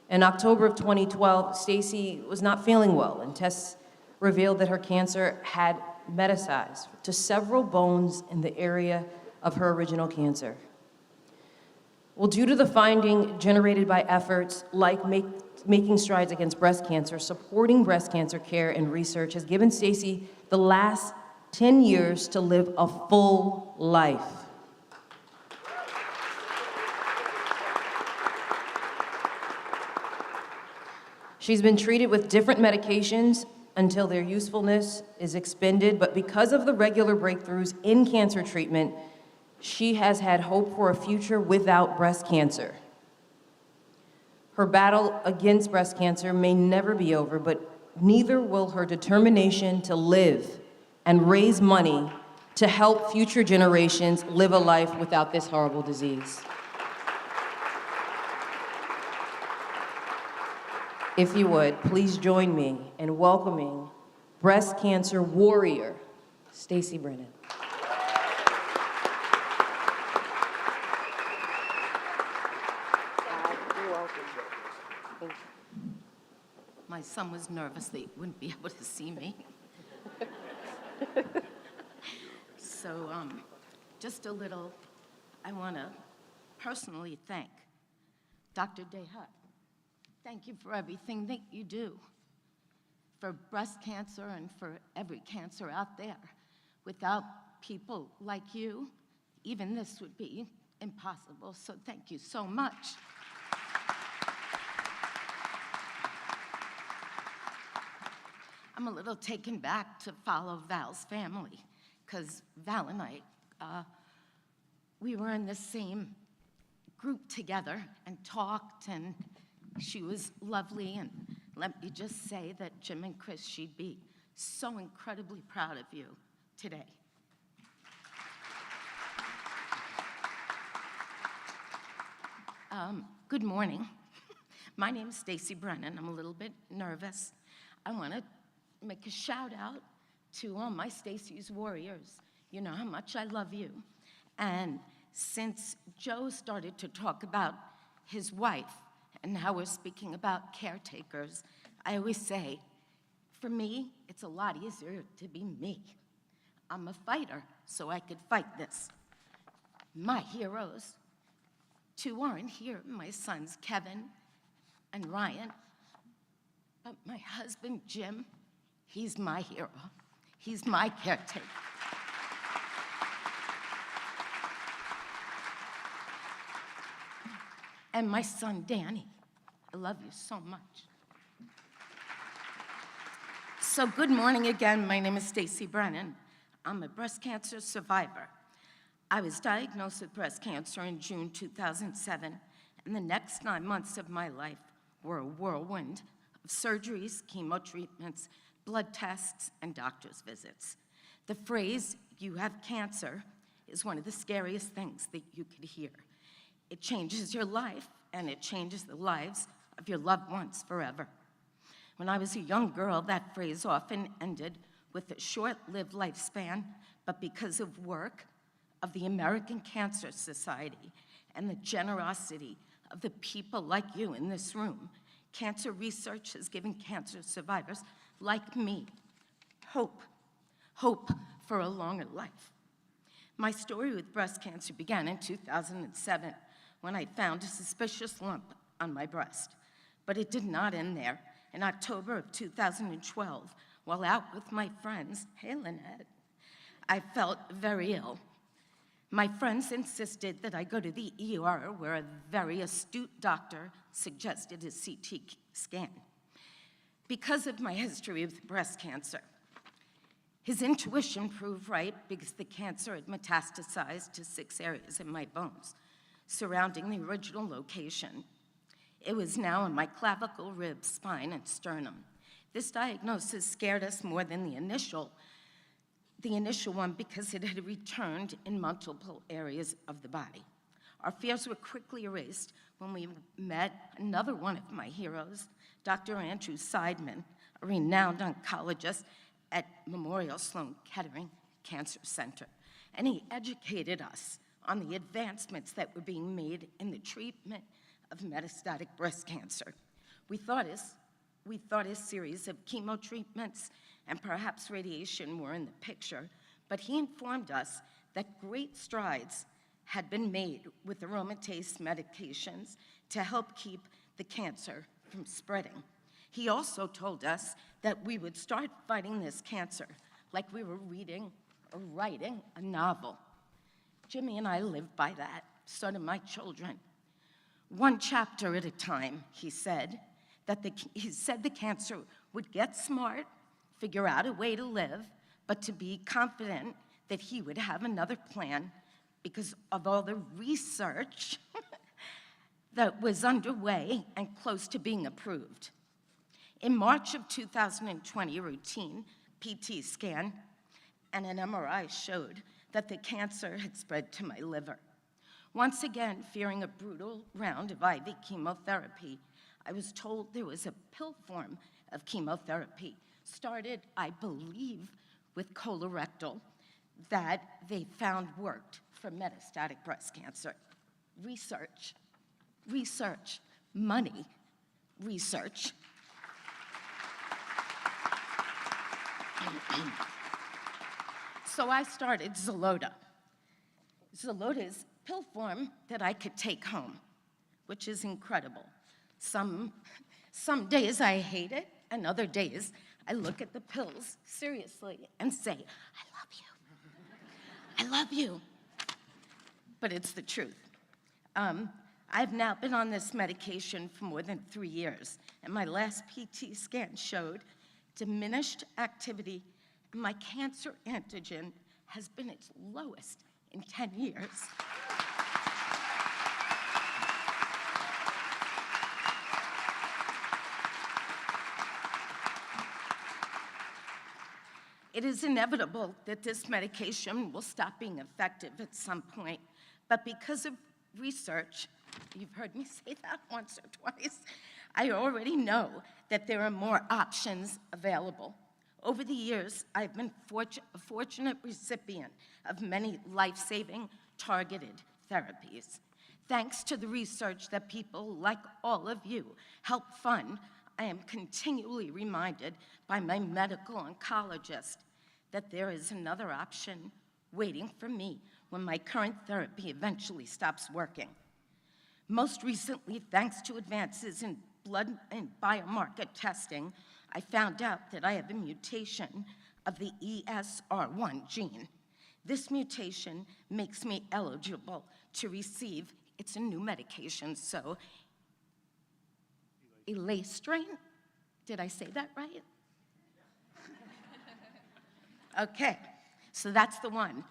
In October of 2012, Stacy was not feeling well, and tests revealed that her cancer had metastasized to several bones in the area of her original cancer. Well, due to the finding generated by efforts like Making Strides Against Breast Cancer, supporting breast cancer care and research has given Stacy the last 10 years to live a full life. She's been treated with different medications until their usefulness is expended, but because of the regular breakthroughs in cancer treatment, she has had hope for a future without breast cancer. Her battle against breast cancer may never be over, but neither will her determination to live and raise money to help future generations live a life without this horrible disease. If you would, please join me in welcoming breast cancer warrior, Stacy Brennan. My son was nervous that he wouldn't be able to see me. So, just a little, I want to personally thank Dr. DeHut. Thank you for everything that you do for breast cancer and for every cancer out there. Without people like you, even this would be impossible. So thank you so much. I'm a little taken back to follow Val's family, because Val and I, we were in the same group together and talked, and she was lovely, and let me just say that Jim and Chris, she'd be so incredibly proud of you today. Good morning. My name is Stacy Brennan. I'm a little bit nervous. I want to make a shout out to all my Stacy's warriors. You know how much I love you. And since Joe started to talk about his wife, and how we're speaking about caretakers, I always say, for me, it's a lot easier to be me. I'm a fighter, so I could fight this. My heroes, two aren't here, my sons Kevin and Ryan, but my husband Jim, he's my hero. He's my caretaker. And my son Danny, I love you so much. So good morning again. My name is Stacy Brennan. I'm a breast cancer survivor. I was diagnosed with breast cancer in June 2007, and the next 9 months of my life were a whirlwind of surgeries, chemo treatments, blood tests, and doctor's visits. The phrase, "you have cancer," is one of the scariest things that you could hear. It changes your life, and it changes the lives of your loved ones forever. When I was a young girl, that phrase often ended with a short-lived lifespan, but because of work of the American Cancer Society and the generosity of the people like you in this room, cancer research has given cancer survivors like me hope for a longer life. My story with breast cancer began in 2007 when I found a suspicious lump on my breast. But it did not end there, In October of 2012, while out with my friends, hey Lynette, I felt very ill. My friends insisted that I go to the ER, where a very astute doctor suggested a CT scan. Because of my history with breast cancer, his intuition proved right because the cancer had metastasized to 6 areas in my bones surrounding the original location. It was now in my clavicle, ribs, spine, and sternum. This diagnosis scared us more than the initial one because it had returned in multiple areas of the body. Our fears were quickly erased when we met another one of my heroes, Dr. Andrew Seidman, a renowned oncologist at Memorial Sloan Kettering Cancer Center. And he educated us on the advancements that were being made in the treatment of metastatic breast cancer. We thought a series of chemo treatments and perhaps radiation were in the picture, but he informed us that great strides had been made with aromatase medications to help keep the cancer from spreading. He also told us that we would start fighting this cancer like we were reading or writing a novel. Jimmy and I live by that, so do my children. One chapter at a time, he said the cancer would get smart, figure out a way to live, but to be confident that he would have another plan because of all the research that was underway and close to being approved. In March of 2020, a routine PT scan and an MRI showed that the cancer had spread to my liver. Once again, fearing a brutal round of IV chemotherapy, I was told there was a pill form of chemotherapy, started, I believe, with colorectal, that they found worked for metastatic breast cancer. Research, research, money, research. So I started Xeloda. Xeloda's pill form that I could take home, which is incredible. Some days I hate it, and other days I look at the pills seriously and say, I love you. I love you. But it's the truth. I've now been on this medication for more than 3 years, and my last PT scan showed diminished activity, and my cancer antigen has been its lowest in 10 years. It is inevitable that this medication will stop being effective at some point, but because of research, you've heard me say that once or twice, I already know that there are more options available. Over the years, I've been a fortunate recipient of many life-saving targeted therapies. Thanks to the research that people like all of you help fund, I am continually reminded by my medical oncologist that there is another option waiting for me when my current therapy eventually stops working. Most recently, thanks to advances in blood and biomarker testing, I found out that I have a mutation of the ESR1 gene. This mutation makes me eligible to receive, it's a new medication, so elastrine, did I say that right? Okay, so that's the one,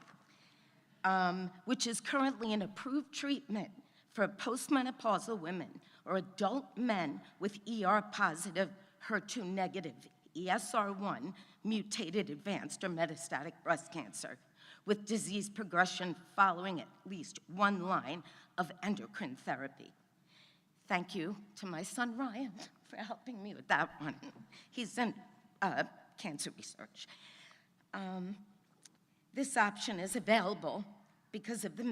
which is currently an approved treatment for postmenopausal women or adult men with ER-positive, HER2-negative, ESR1 mutated advanced or metastatic breast cancer with disease progression following at least one line of endocrine therapy. Thank you to my son Ryan for helping me with that one. He's in cancer research. This option is available because of the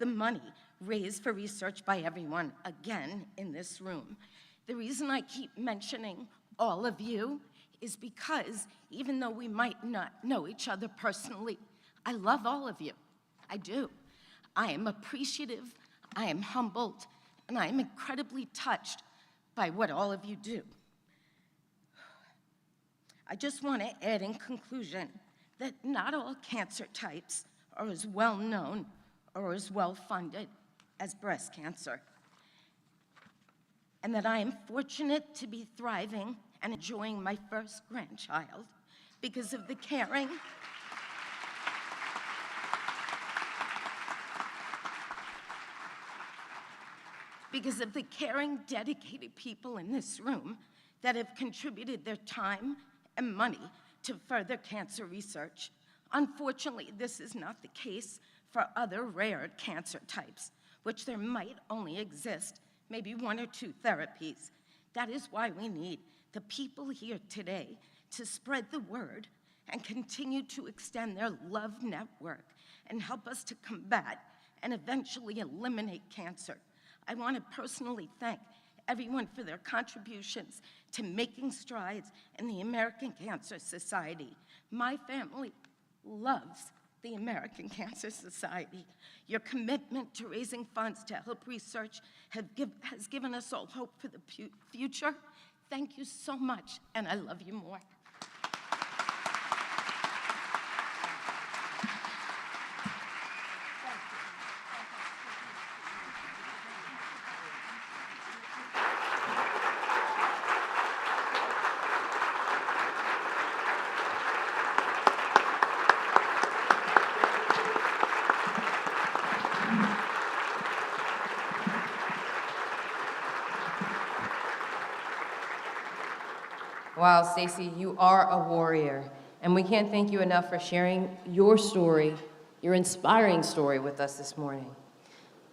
money raised for research by everyone, again, in this room. The reason I keep mentioning all of you is because even though we might not know each other personally, I love all of you. I do. I am appreciative, I am humbled, and I am incredibly touched by what all of you do. I just want to add in conclusion that not all cancer types are as well known or as well funded as breast cancer, and that I am fortunate to be thriving and enjoying my first grandchild because of the caring, dedicated people in this room that have contributed their time and money to further cancer research. Unfortunately, this is not the case for other rare cancer types, which there might only exist maybe 1 or 2 therapies. That is why we need the people here today to spread the word and continue to extend their love network and help us to combat and eventually eliminate cancer. I want to personally thank everyone for their contributions to making strides in the American Cancer Society. My family loves the American Cancer Society. Your commitment to raising funds to help research has given us all hope for the future. Thank you so much, and I love you more. Wow, Stacey, you are a warrior, and we can't thank you enough for sharing your story, your inspiring story with us this morning.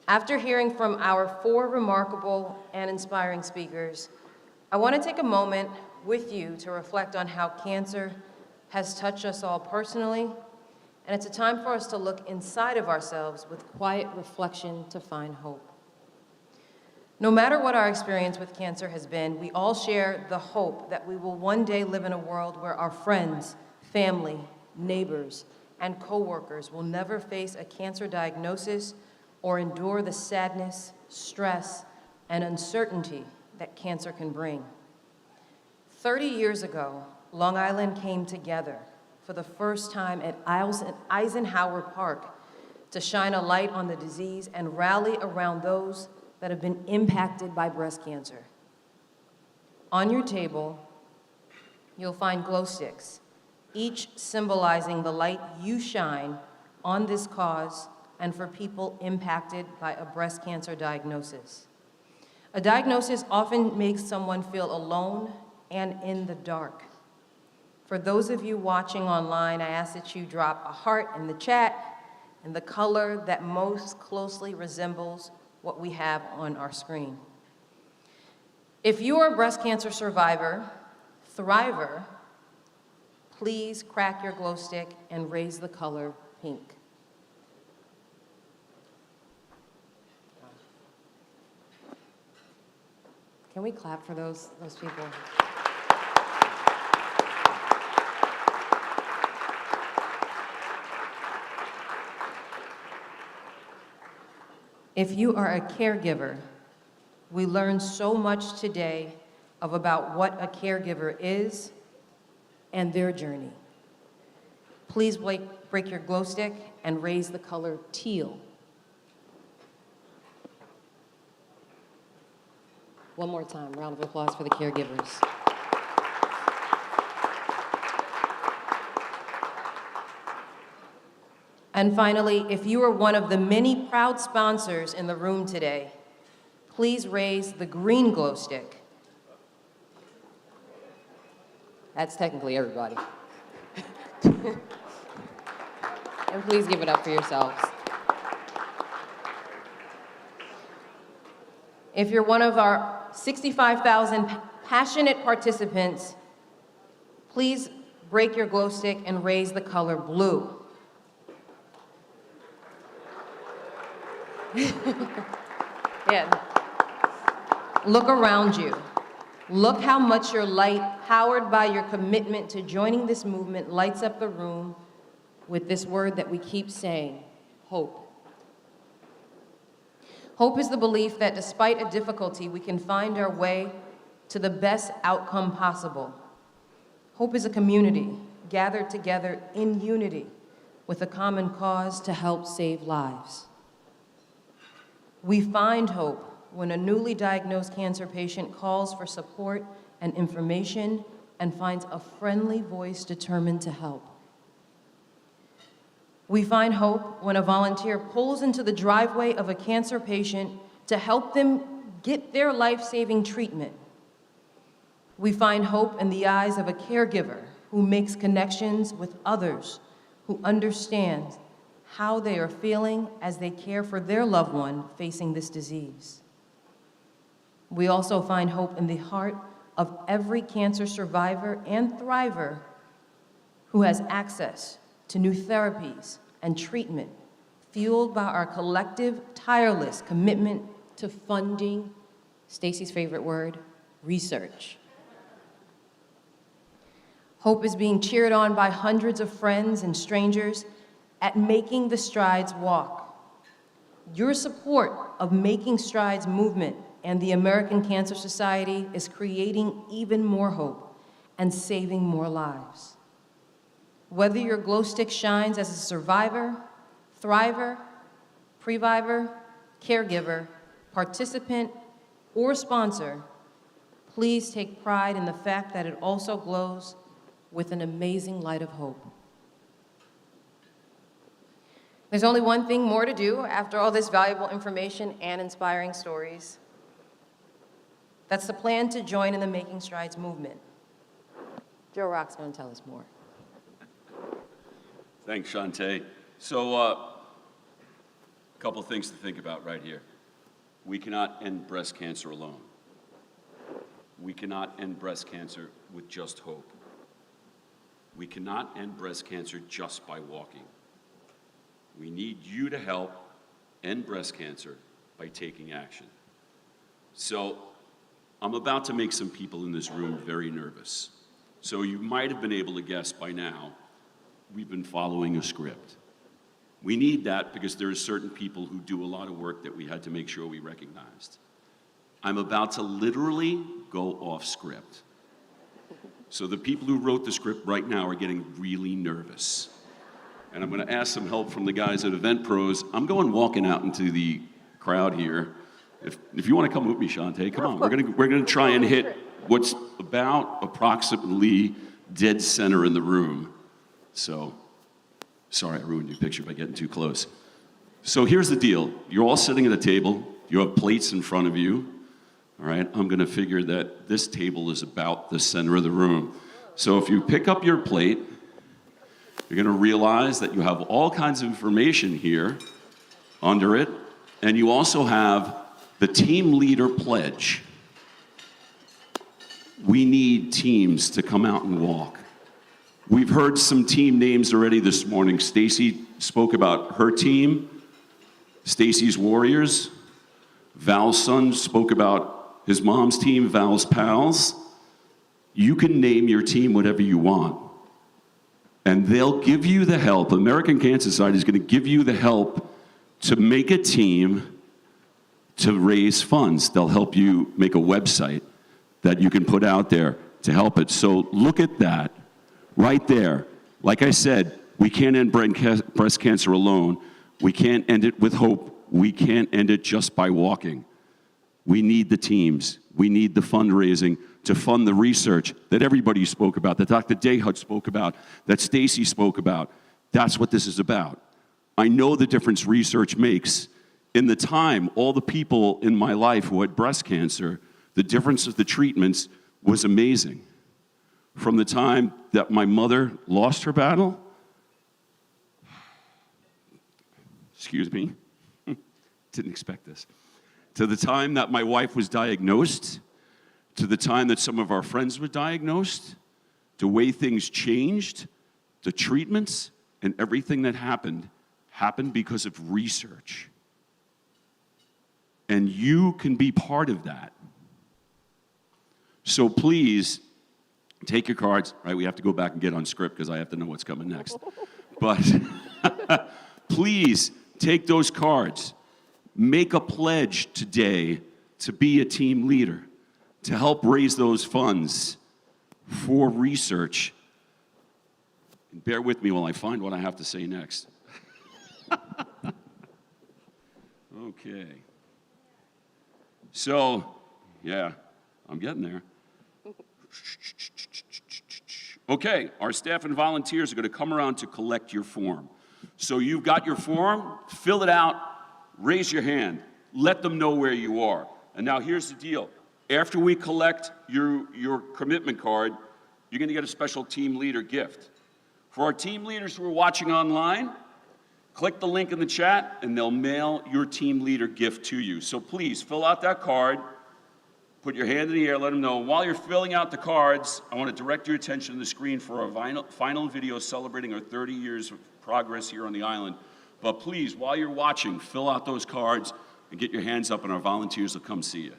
After hearing from our 4 remarkable and inspiring speakers, I want to take a moment with you to reflect on how cancer has touched us all personally, and it's a time for us to look inside of ourselves with quiet reflection to find hope. No matter what our experience with cancer has been, we all share the hope that we will one day live in a world where our friends, family, neighbors, and coworkers will never face a cancer diagnosis or endure the sadness, stress, and uncertainty that cancer can bring. 30 years ago, Long Island came together for the first time at Eisenhower Park to shine a light on the disease and rally around those that have been impacted by breast cancer. On your table, you'll find glow sticks, each symbolizing the light you shine on this cause and for people impacted by a breast cancer diagnosis. A diagnosis often makes someone feel alone and in the dark. For those of you watching online, I ask that you drop a heart in the chat in the color that most closely resembles what we have on our screen. If you are a breast cancer survivor, thriver, please crack your glow stick and raise the color pink. Can we clap for those people? If you are a caregiver, we learned so much today about what a caregiver is and their journey. Please break your glow stick and raise the color teal. One more time, round of applause for the caregivers. And finally, if you are one of the many proud sponsors in the room today, please raise the green glow stick. That's technically everybody. And please give it up for yourselves. If you're one of our 65,000 passionate participants, please break your glow stick and raise the color blue. Yeah. Look around you. Look how much your light, powered by your commitment to joining this movement, lights up the room with this word that we keep saying, hope. Hope is the belief that despite a difficulty, we can find our way to the best outcome possible. Hope is a community gathered together in unity with a common cause to help save lives. We find hope when a newly diagnosed cancer patient calls for support and information and finds a friendly voice determined to help. We find hope when a volunteer pulls into the driveway of a cancer patient to help them get their life-saving treatment. We find hope in the eyes of a caregiver who makes connections with others who understand how they are feeling as they care for their loved one facing this disease. We also find hope in the heart of every cancer survivor and thriver who has access to new therapies and treatment, fueled by our collective, tireless commitment to funding, Stacy's favorite word, research. Hope is being cheered on by hundreds of friends and strangers at Making the Strides walk. Your support of Making Strides movement and the American Cancer Society is creating even more hope and saving more lives. Whether your glow stick shines as a survivor, thriver, previvor, caregiver, participant, or sponsor, please take pride in the fact that it also glows with an amazing light of hope. There's only one thing more to do after all this valuable information and inspiring stories. That's the plan to join in the Making Strides movement. Joe Rock's going to tell us more. Thanks, Shantae. So, a couple things to think about right here. We cannot end breast cancer alone. We cannot end breast cancer with just hope. We cannot end breast cancer just by walking. We need you to help end breast cancer by taking action. So, I'm about to make some people in this room very nervous. So you might have been able to guess by now, we've been following a script. We need that because there are certain people who do a lot of work that we had to make sure we recognized. I'm about to literally go off script. So the people who wrote the script right now are getting really nervous. And I'm gonna ask some help from the guys at Event Pros. I'm going walking out into the crowd here. If you wanna come with me, Shantae, come on. We're gonna try and hit what's about approximately dead center in the room. So, sorry I ruined your picture by getting too close. So here's the deal. You're all sitting at a table. You have plates in front of you. All right, I'm gonna figure that this table is about the center of the room. So if you pick up your plate, you're gonna realize that you have all kinds of information here under it, and you also have the team leader pledge. We need teams to come out and walk. We've heard some team names already this morning. Stacy spoke about her team, Stacy's Warriors. Val's son spoke about his mom's team, Val's Pals. You can name your team whatever you want. And they'll give you the help. American Cancer Society is going to give you the help to make a team to raise funds. They'll help you make a website that you can put out there to help it. So look at that right there. Like I said, we can't end breast cancer alone. We can't end it with hope. We can't end it just by walking. We need the teams. We need the fundraising to fund the research that everybody spoke about, that Dr. Dayhut spoke about, that Stacy spoke about. That's what this is about. I know the difference research makes. In the time, all the people in my life who had breast cancer, the difference of the treatments was amazing. From the time that my mother lost her battle, excuse me, didn't expect this, to the time that my wife was diagnosed, to the time that some of our friends were diagnosed, the way things changed, the treatments and everything that happened because of research. And you can be part of that. So please, take your cards, right? We have to go back and get on script because I have to know what's coming next. But please take those cards. Make a pledge today to be a team leader, to help raise those funds. for research. And bear with me while I find what I have to say next. Okay. So, yeah, I'm getting there. Okay, our staff and volunteers are going to come around to collect your form. So you've got your form, fill it out, raise your hand, let them know where you are. And now here's the deal. After we collect your commitment card, you're going to get a special team leader gift. For our team leaders who are watching online, click the link in the chat and they'll mail your team leader gift to you. So please fill out that card, put your hand in the air, let them know. While you're filling out the cards, I want to direct your attention to the screen for our final video celebrating our 30 years of progress here on the island. But please, while you're watching, fill out those cards and get your hands up and our volunteers will come see you.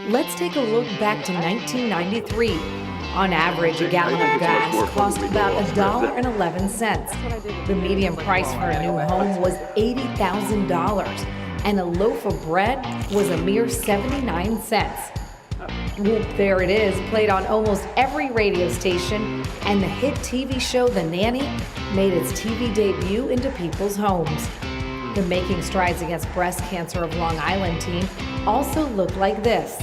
Let's take a look back to 1993. On average, a gallon of gas cost about $1.11. The median price for a new home was $80,000, and a loaf of bread was a mere 79 cents. Whoop, there it is, played on almost every radio station, and the hit TV show The Nanny made its TV debut into people's homes. The Making Strides Against Breast Cancer of Long Island team also looked like this.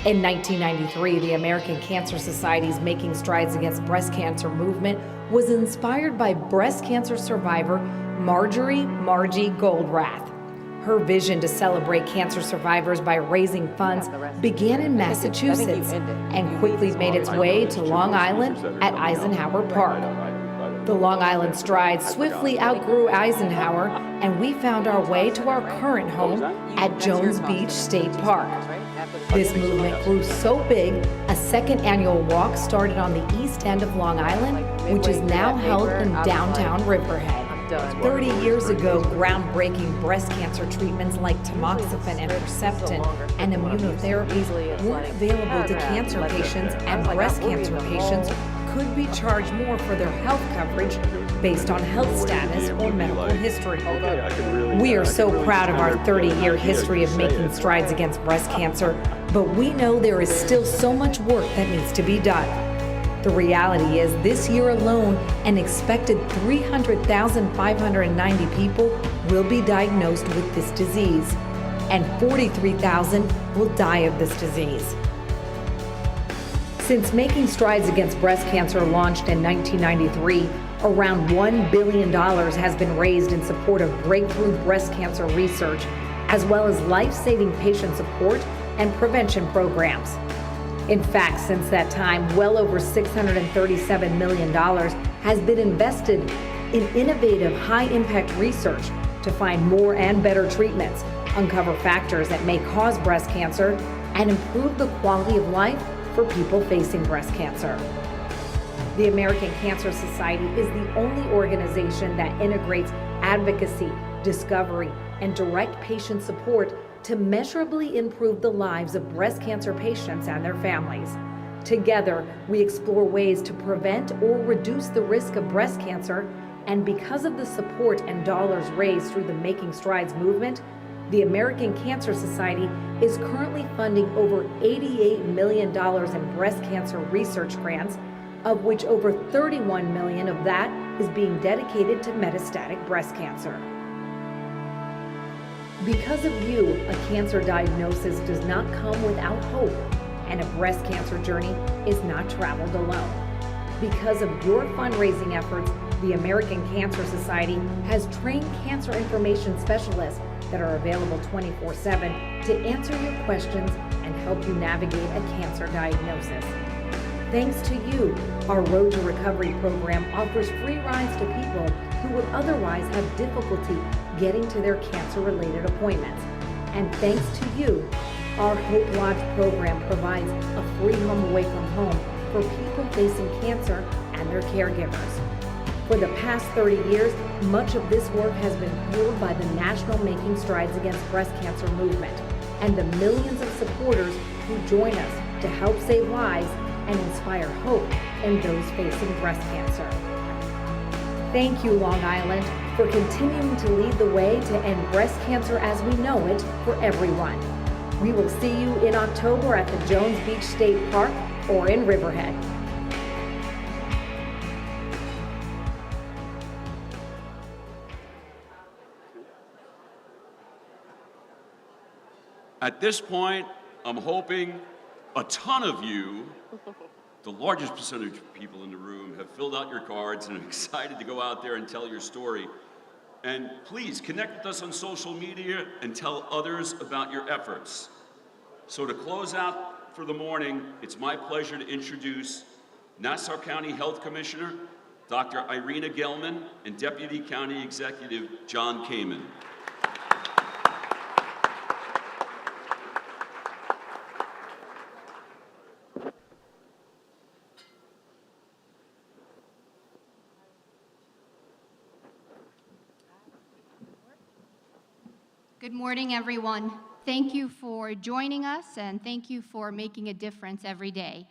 In 1993, the American Cancer Society's Making Strides Against Breast Cancer movement was inspired by breast cancer survivor Margie Goldrath. Her vision to celebrate cancer survivors by raising funds began in Massachusetts and quickly made its way to Long Island at Eisenhower Park. The Long Island Strides swiftly outgrew Eisenhower, and we found our way to our current home at Jones Beach State Park. This movement grew so big, a second annual walk started on the east end of Long Island, which is now held in downtown Riverhead. 30 years ago, groundbreaking breast cancer treatments like tamoxifen and Herceptin and immunotherapies weren't available to cancer patients, and breast cancer patients could be charged more for their health coverage based on health status or medical history. We are so proud of our 30-year history of making strides against breast cancer, but we know there is still so much work that needs to be done. The reality is, this year alone, an expected 300,590 people will be diagnosed with this disease, and 43,000 will die of this disease. Since Making Strides Against Breast Cancer launched in 1993, around $1 billion has been raised in support of breakthrough breast cancer research, as well as life-saving patient support and prevention programs. In fact, since that time, well over $637 million has been invested in innovative, high-impact research to find more and better treatments, uncover factors that may cause breast cancer, and improve the quality of life for people facing breast cancer. The American Cancer Society is the only organization that integrates advocacy, discovery, and direct patient support to measurably improve the lives of breast cancer patients and their families. Together, we explore ways to prevent or reduce the risk of breast cancer, and because of the support and dollars raised through the Making Strides movement, the American Cancer Society is currently funding over $88 million in breast cancer research grants, of which over $31 million of that is being dedicated to metastatic breast cancer. Because of you, a cancer diagnosis does not come without hope, and a breast cancer journey is not traveled alone. Because of your fundraising efforts, the American Cancer Society has trained cancer information specialists that are available 24/7 to answer your questions and help you navigate a cancer diagnosis. Thanks to you, our Road to Recovery program offers free rides to people who would otherwise have difficulty getting to their cancer-related appointments. And thanks to you, our Hope Lodge program provides a free home away from home for people facing cancer and their caregivers. For the past 30 years, much of this work has been fueled by the National Making Strides Against Breast Cancer movement and the millions of supporters who join us to help save lives and inspire hope in those facing breast cancer. Thank you, Long Island, for continuing to lead the way to end breast cancer as we know it for everyone. We will see you in October at the Jones Beach State Park or in Riverhead. At this point, I'm hoping a ton of you, the largest percentage of people in the room, have filled out your cards and are excited to go out there and tell your story. And please connect with us on social media and tell others about your efforts. So to close out for the morning, it's my pleasure to introduce Nassau County Health Commissioner, Dr. Irina Gelman, and Deputy County Executive John Kamen. Good morning, everyone. Thank you for joining us, and thank you for making a difference every day.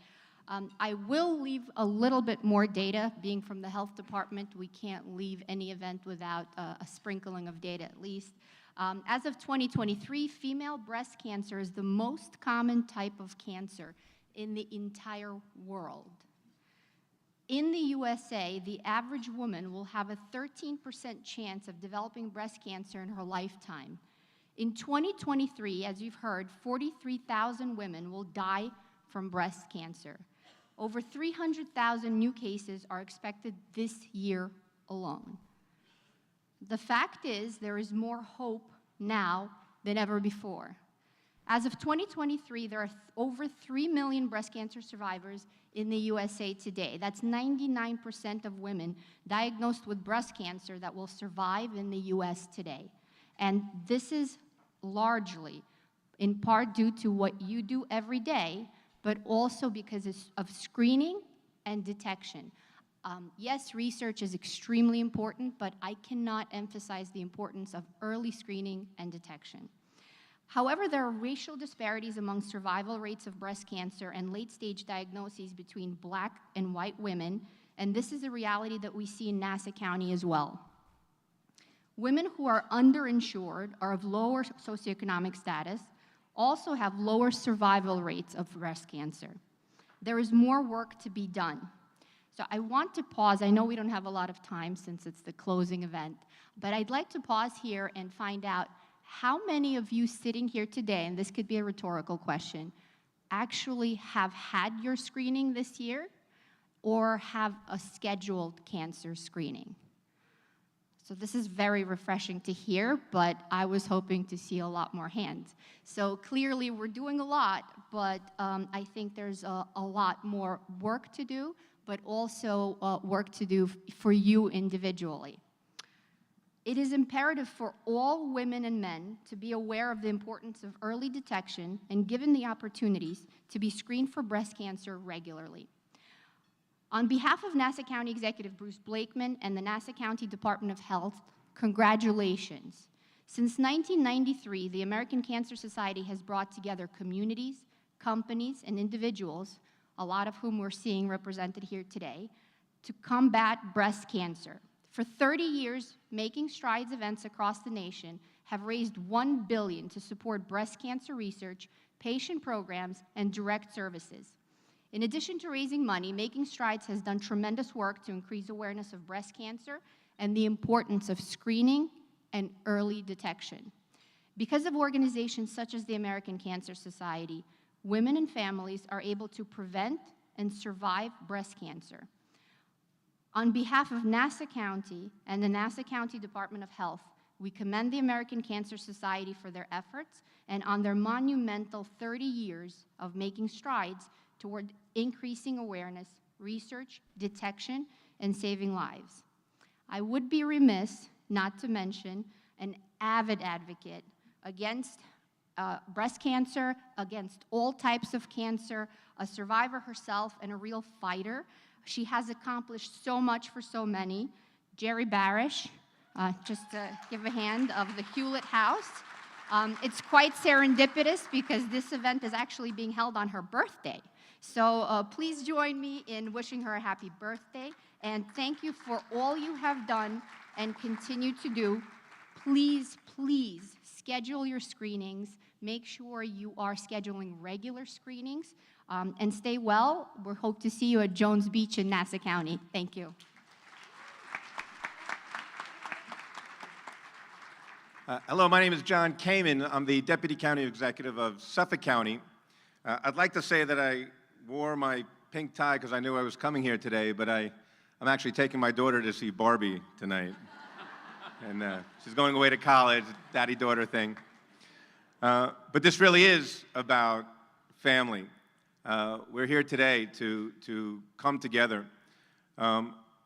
I will leave a little bit more data. Being from the health department, we can't leave any event without a sprinkling of data at least. As of 2023, female breast cancer is the most common type of cancer in the entire world. In the USA, the average woman will have a 13% chance of developing breast cancer in her lifetime. In 2023, as you've heard, 43,000 women will die from breast cancer. Over 300,000 new cases are expected this year alone. The fact is, there is more hope now than ever before. As of 2023, there are over 3 million breast cancer survivors in the USA today. That's 99% of women diagnosed with breast cancer that will survive in the US today. And this is largely, in part, due to what you do every day, but also because of screening and detection. Yes, research is extremely important, but I cannot emphasize the importance of early screening and detection. However, there are racial disparities among survival rates of breast cancer and late-stage diagnoses between Black and white women, and this is a reality that we see in Nassau County as well. Women who are underinsured or of lower socioeconomic status also have lower survival rates of breast cancer. There is more work to be done. So I want to pause. I know we don't have a lot of time since it's the closing event, but I'd like to pause here and find out how many of you sitting here today, and this could be a rhetorical question, actually have had your screening this year or have a scheduled cancer screening. So this is very refreshing to hear, but I was hoping to see a lot more hands. So clearly we're doing a lot, but I think there's a lot more work to do, but also work to do for you individually. It is imperative for all women and men to be aware of the importance of early detection and given the opportunities to be screened for breast cancer regularly. On behalf of Nassau County Executive Bruce Blakeman and the Nassau County Department of Health, congratulations. Since 1993, the American Cancer Society has brought together communities, companies, and individuals, a lot of whom we're seeing represented here today, to combat breast cancer. For 30 years, Making Strides events across the nation have raised $1 billion to support breast cancer research, patient programs, and direct services. In addition to raising money, Making Strides has done tremendous work to increase awareness of breast cancer and the importance of screening and early detection. Because of organizations such as the American Cancer Society, women and families are able to prevent and survive breast cancer. On behalf of Nassau County and the Nassau County Department of Health, we commend the American Cancer Society for their efforts and on their monumental 30 years of making strides toward increasing awareness, research, detection, and saving lives. I would be remiss not to mention an avid advocate against breast cancer, against all types of cancer, a survivor herself, and a real fighter. She has accomplished so much for so many. Jerry Barish, just to give a hand, of the Hewlett House. It's quite serendipitous because this event is actually being held on her birthday. So please join me in wishing her a happy birthday, and thank you for all you have done and continue to do. Please, please schedule your screenings, make sure you are scheduling regular screenings, and stay well. We hope to see you at Jones Beach in Nassau County. Thank you. Hello, my name is John Kamen. I'm the Deputy County Executive of Suffolk County. I'd like to say that I wore my pink tie because I knew I was coming here today, but I'm actually taking my daughter to see Barbie tonight. And she's going away to college, daddy-daughter thing. But this really is about family. We're here today to come together.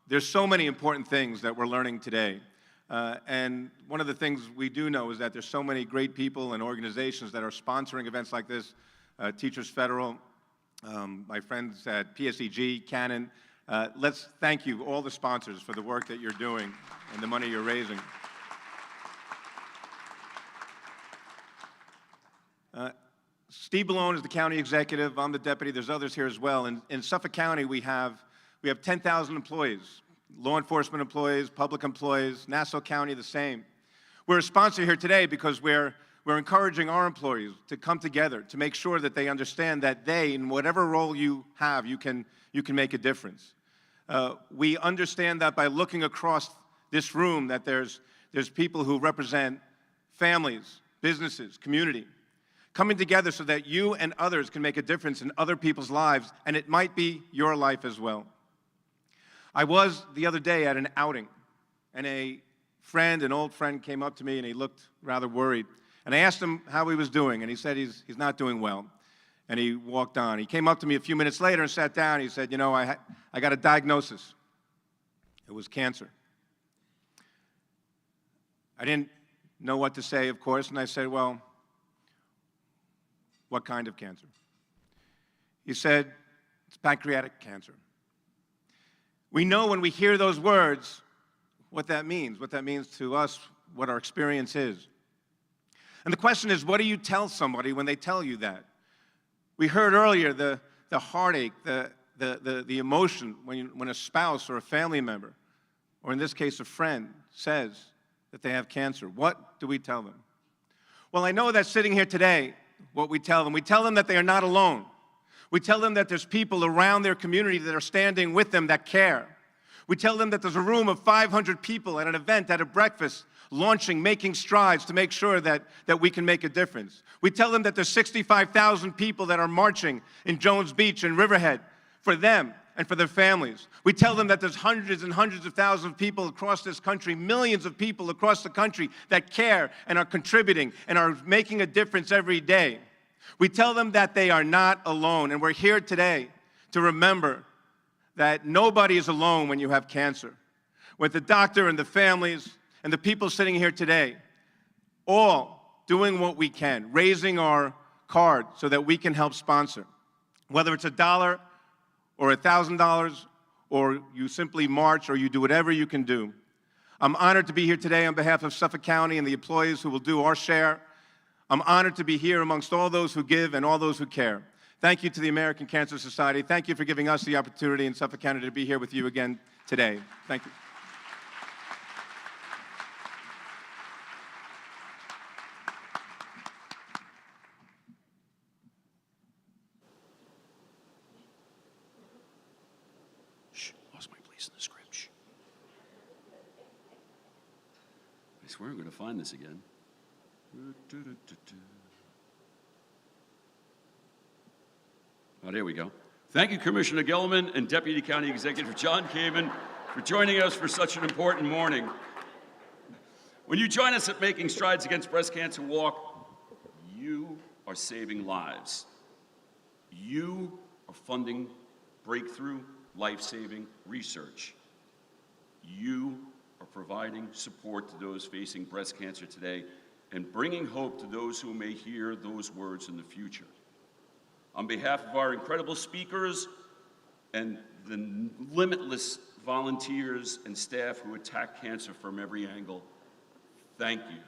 There's so many important things that we're learning today. And one of the things we do know is that there's so many great people and organizations that are sponsoring events like this. Teachers Federal, my friends at PSEG, Canon. Let's thank you, all the sponsors, for the work that you're doing and the money you're raising. Steve Ballone is the county executive. I'm the deputy. There's others here as well. In Suffolk County, we have 10,000 employees. Law enforcement employees, public employees, Nassau County the same. We're a sponsor here today because we're encouraging our employees to come together to make sure that they understand that they, in whatever role you have, you can make a difference. We understand that by looking across this room that there's people who represent families, businesses, community, coming together so that you and others can make a difference in other people's lives, and it might be your life as well. I was the other day at an outing, and an old friend came up to me, and he looked rather worried. And I asked him how he was doing, and he said he's not doing well. And he walked on. He came up to me a few minutes later and sat down. He said, you know, I got a diagnosis. It was cancer. I didn't know what to say, of course, and I said, well, what kind of cancer? He said, it's pancreatic cancer. We know when we hear those words what that means to us, what our experience is. And the question is, what do you tell somebody when they tell you that? We heard earlier the heartache, the emotion when a spouse or a family member, or in this case a friend, says that they have cancer. What do we tell them? Well, I know that sitting here today, what we tell them that they are not alone. We tell them that there's people around their community that are standing with them that care. We tell them that there's a room of 500 people at an event, at a breakfast, launching, making strides to make sure that we can make a difference. We tell them that there's 65,000 people that are marching in Jones Beach and Riverhead for them and for their families. We tell them that there's hundreds and hundreds of thousands of people across this country, millions of people across the country that care and are contributing and are making a difference every day. We tell them that they are not alone, and we're here today to remember that nobody is alone when you have cancer. With the doctor and the families and the people sitting here today, all doing what we can, raising our card so that we can help sponsor. Whether it's $1 or $1,000, or you simply march, or you do whatever you can do. I'm honored to be here today on behalf of Suffolk County and the employees who will do our share. I'm honored to be here amongst all those who give and all those who care. Thank you to the American Cancer Society. Thank you for giving us the opportunity in Suffolk County to be here with you again today. Thank you. Shh, lost my place in the script. Shh. I swear I'm going to find this again. Oh, there we go. Thank you, Commissioner Gelman and Deputy County Executive John Kamen, for joining us for such an important morning. When you join us at Making Strides Against Breast Cancer Walk, you are saving lives. You are funding breakthrough, life-saving research. You are providing support to those facing breast cancer today and bringing hope to those who may hear those words in the future. On behalf of our incredible speakers and the limitless volunteers and staff who attack cancer from every angle, thank you.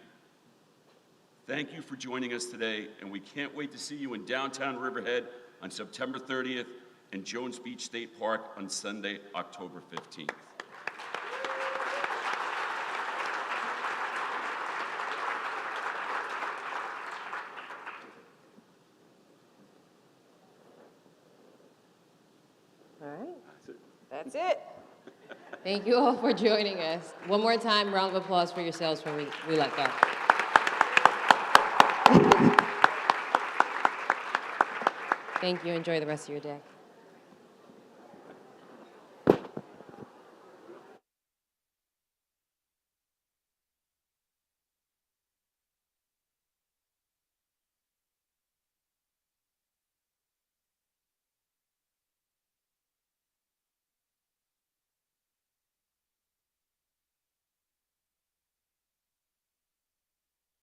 Thank you for joining us today, and we can't wait to see you in downtown Riverhead on September 30th and Jones Beach State Park on Sunday, October 15th. That's it. Thank you all for joining us. One more time, round of applause for yourselves when we let go. Thank you. Enjoy the rest of your day.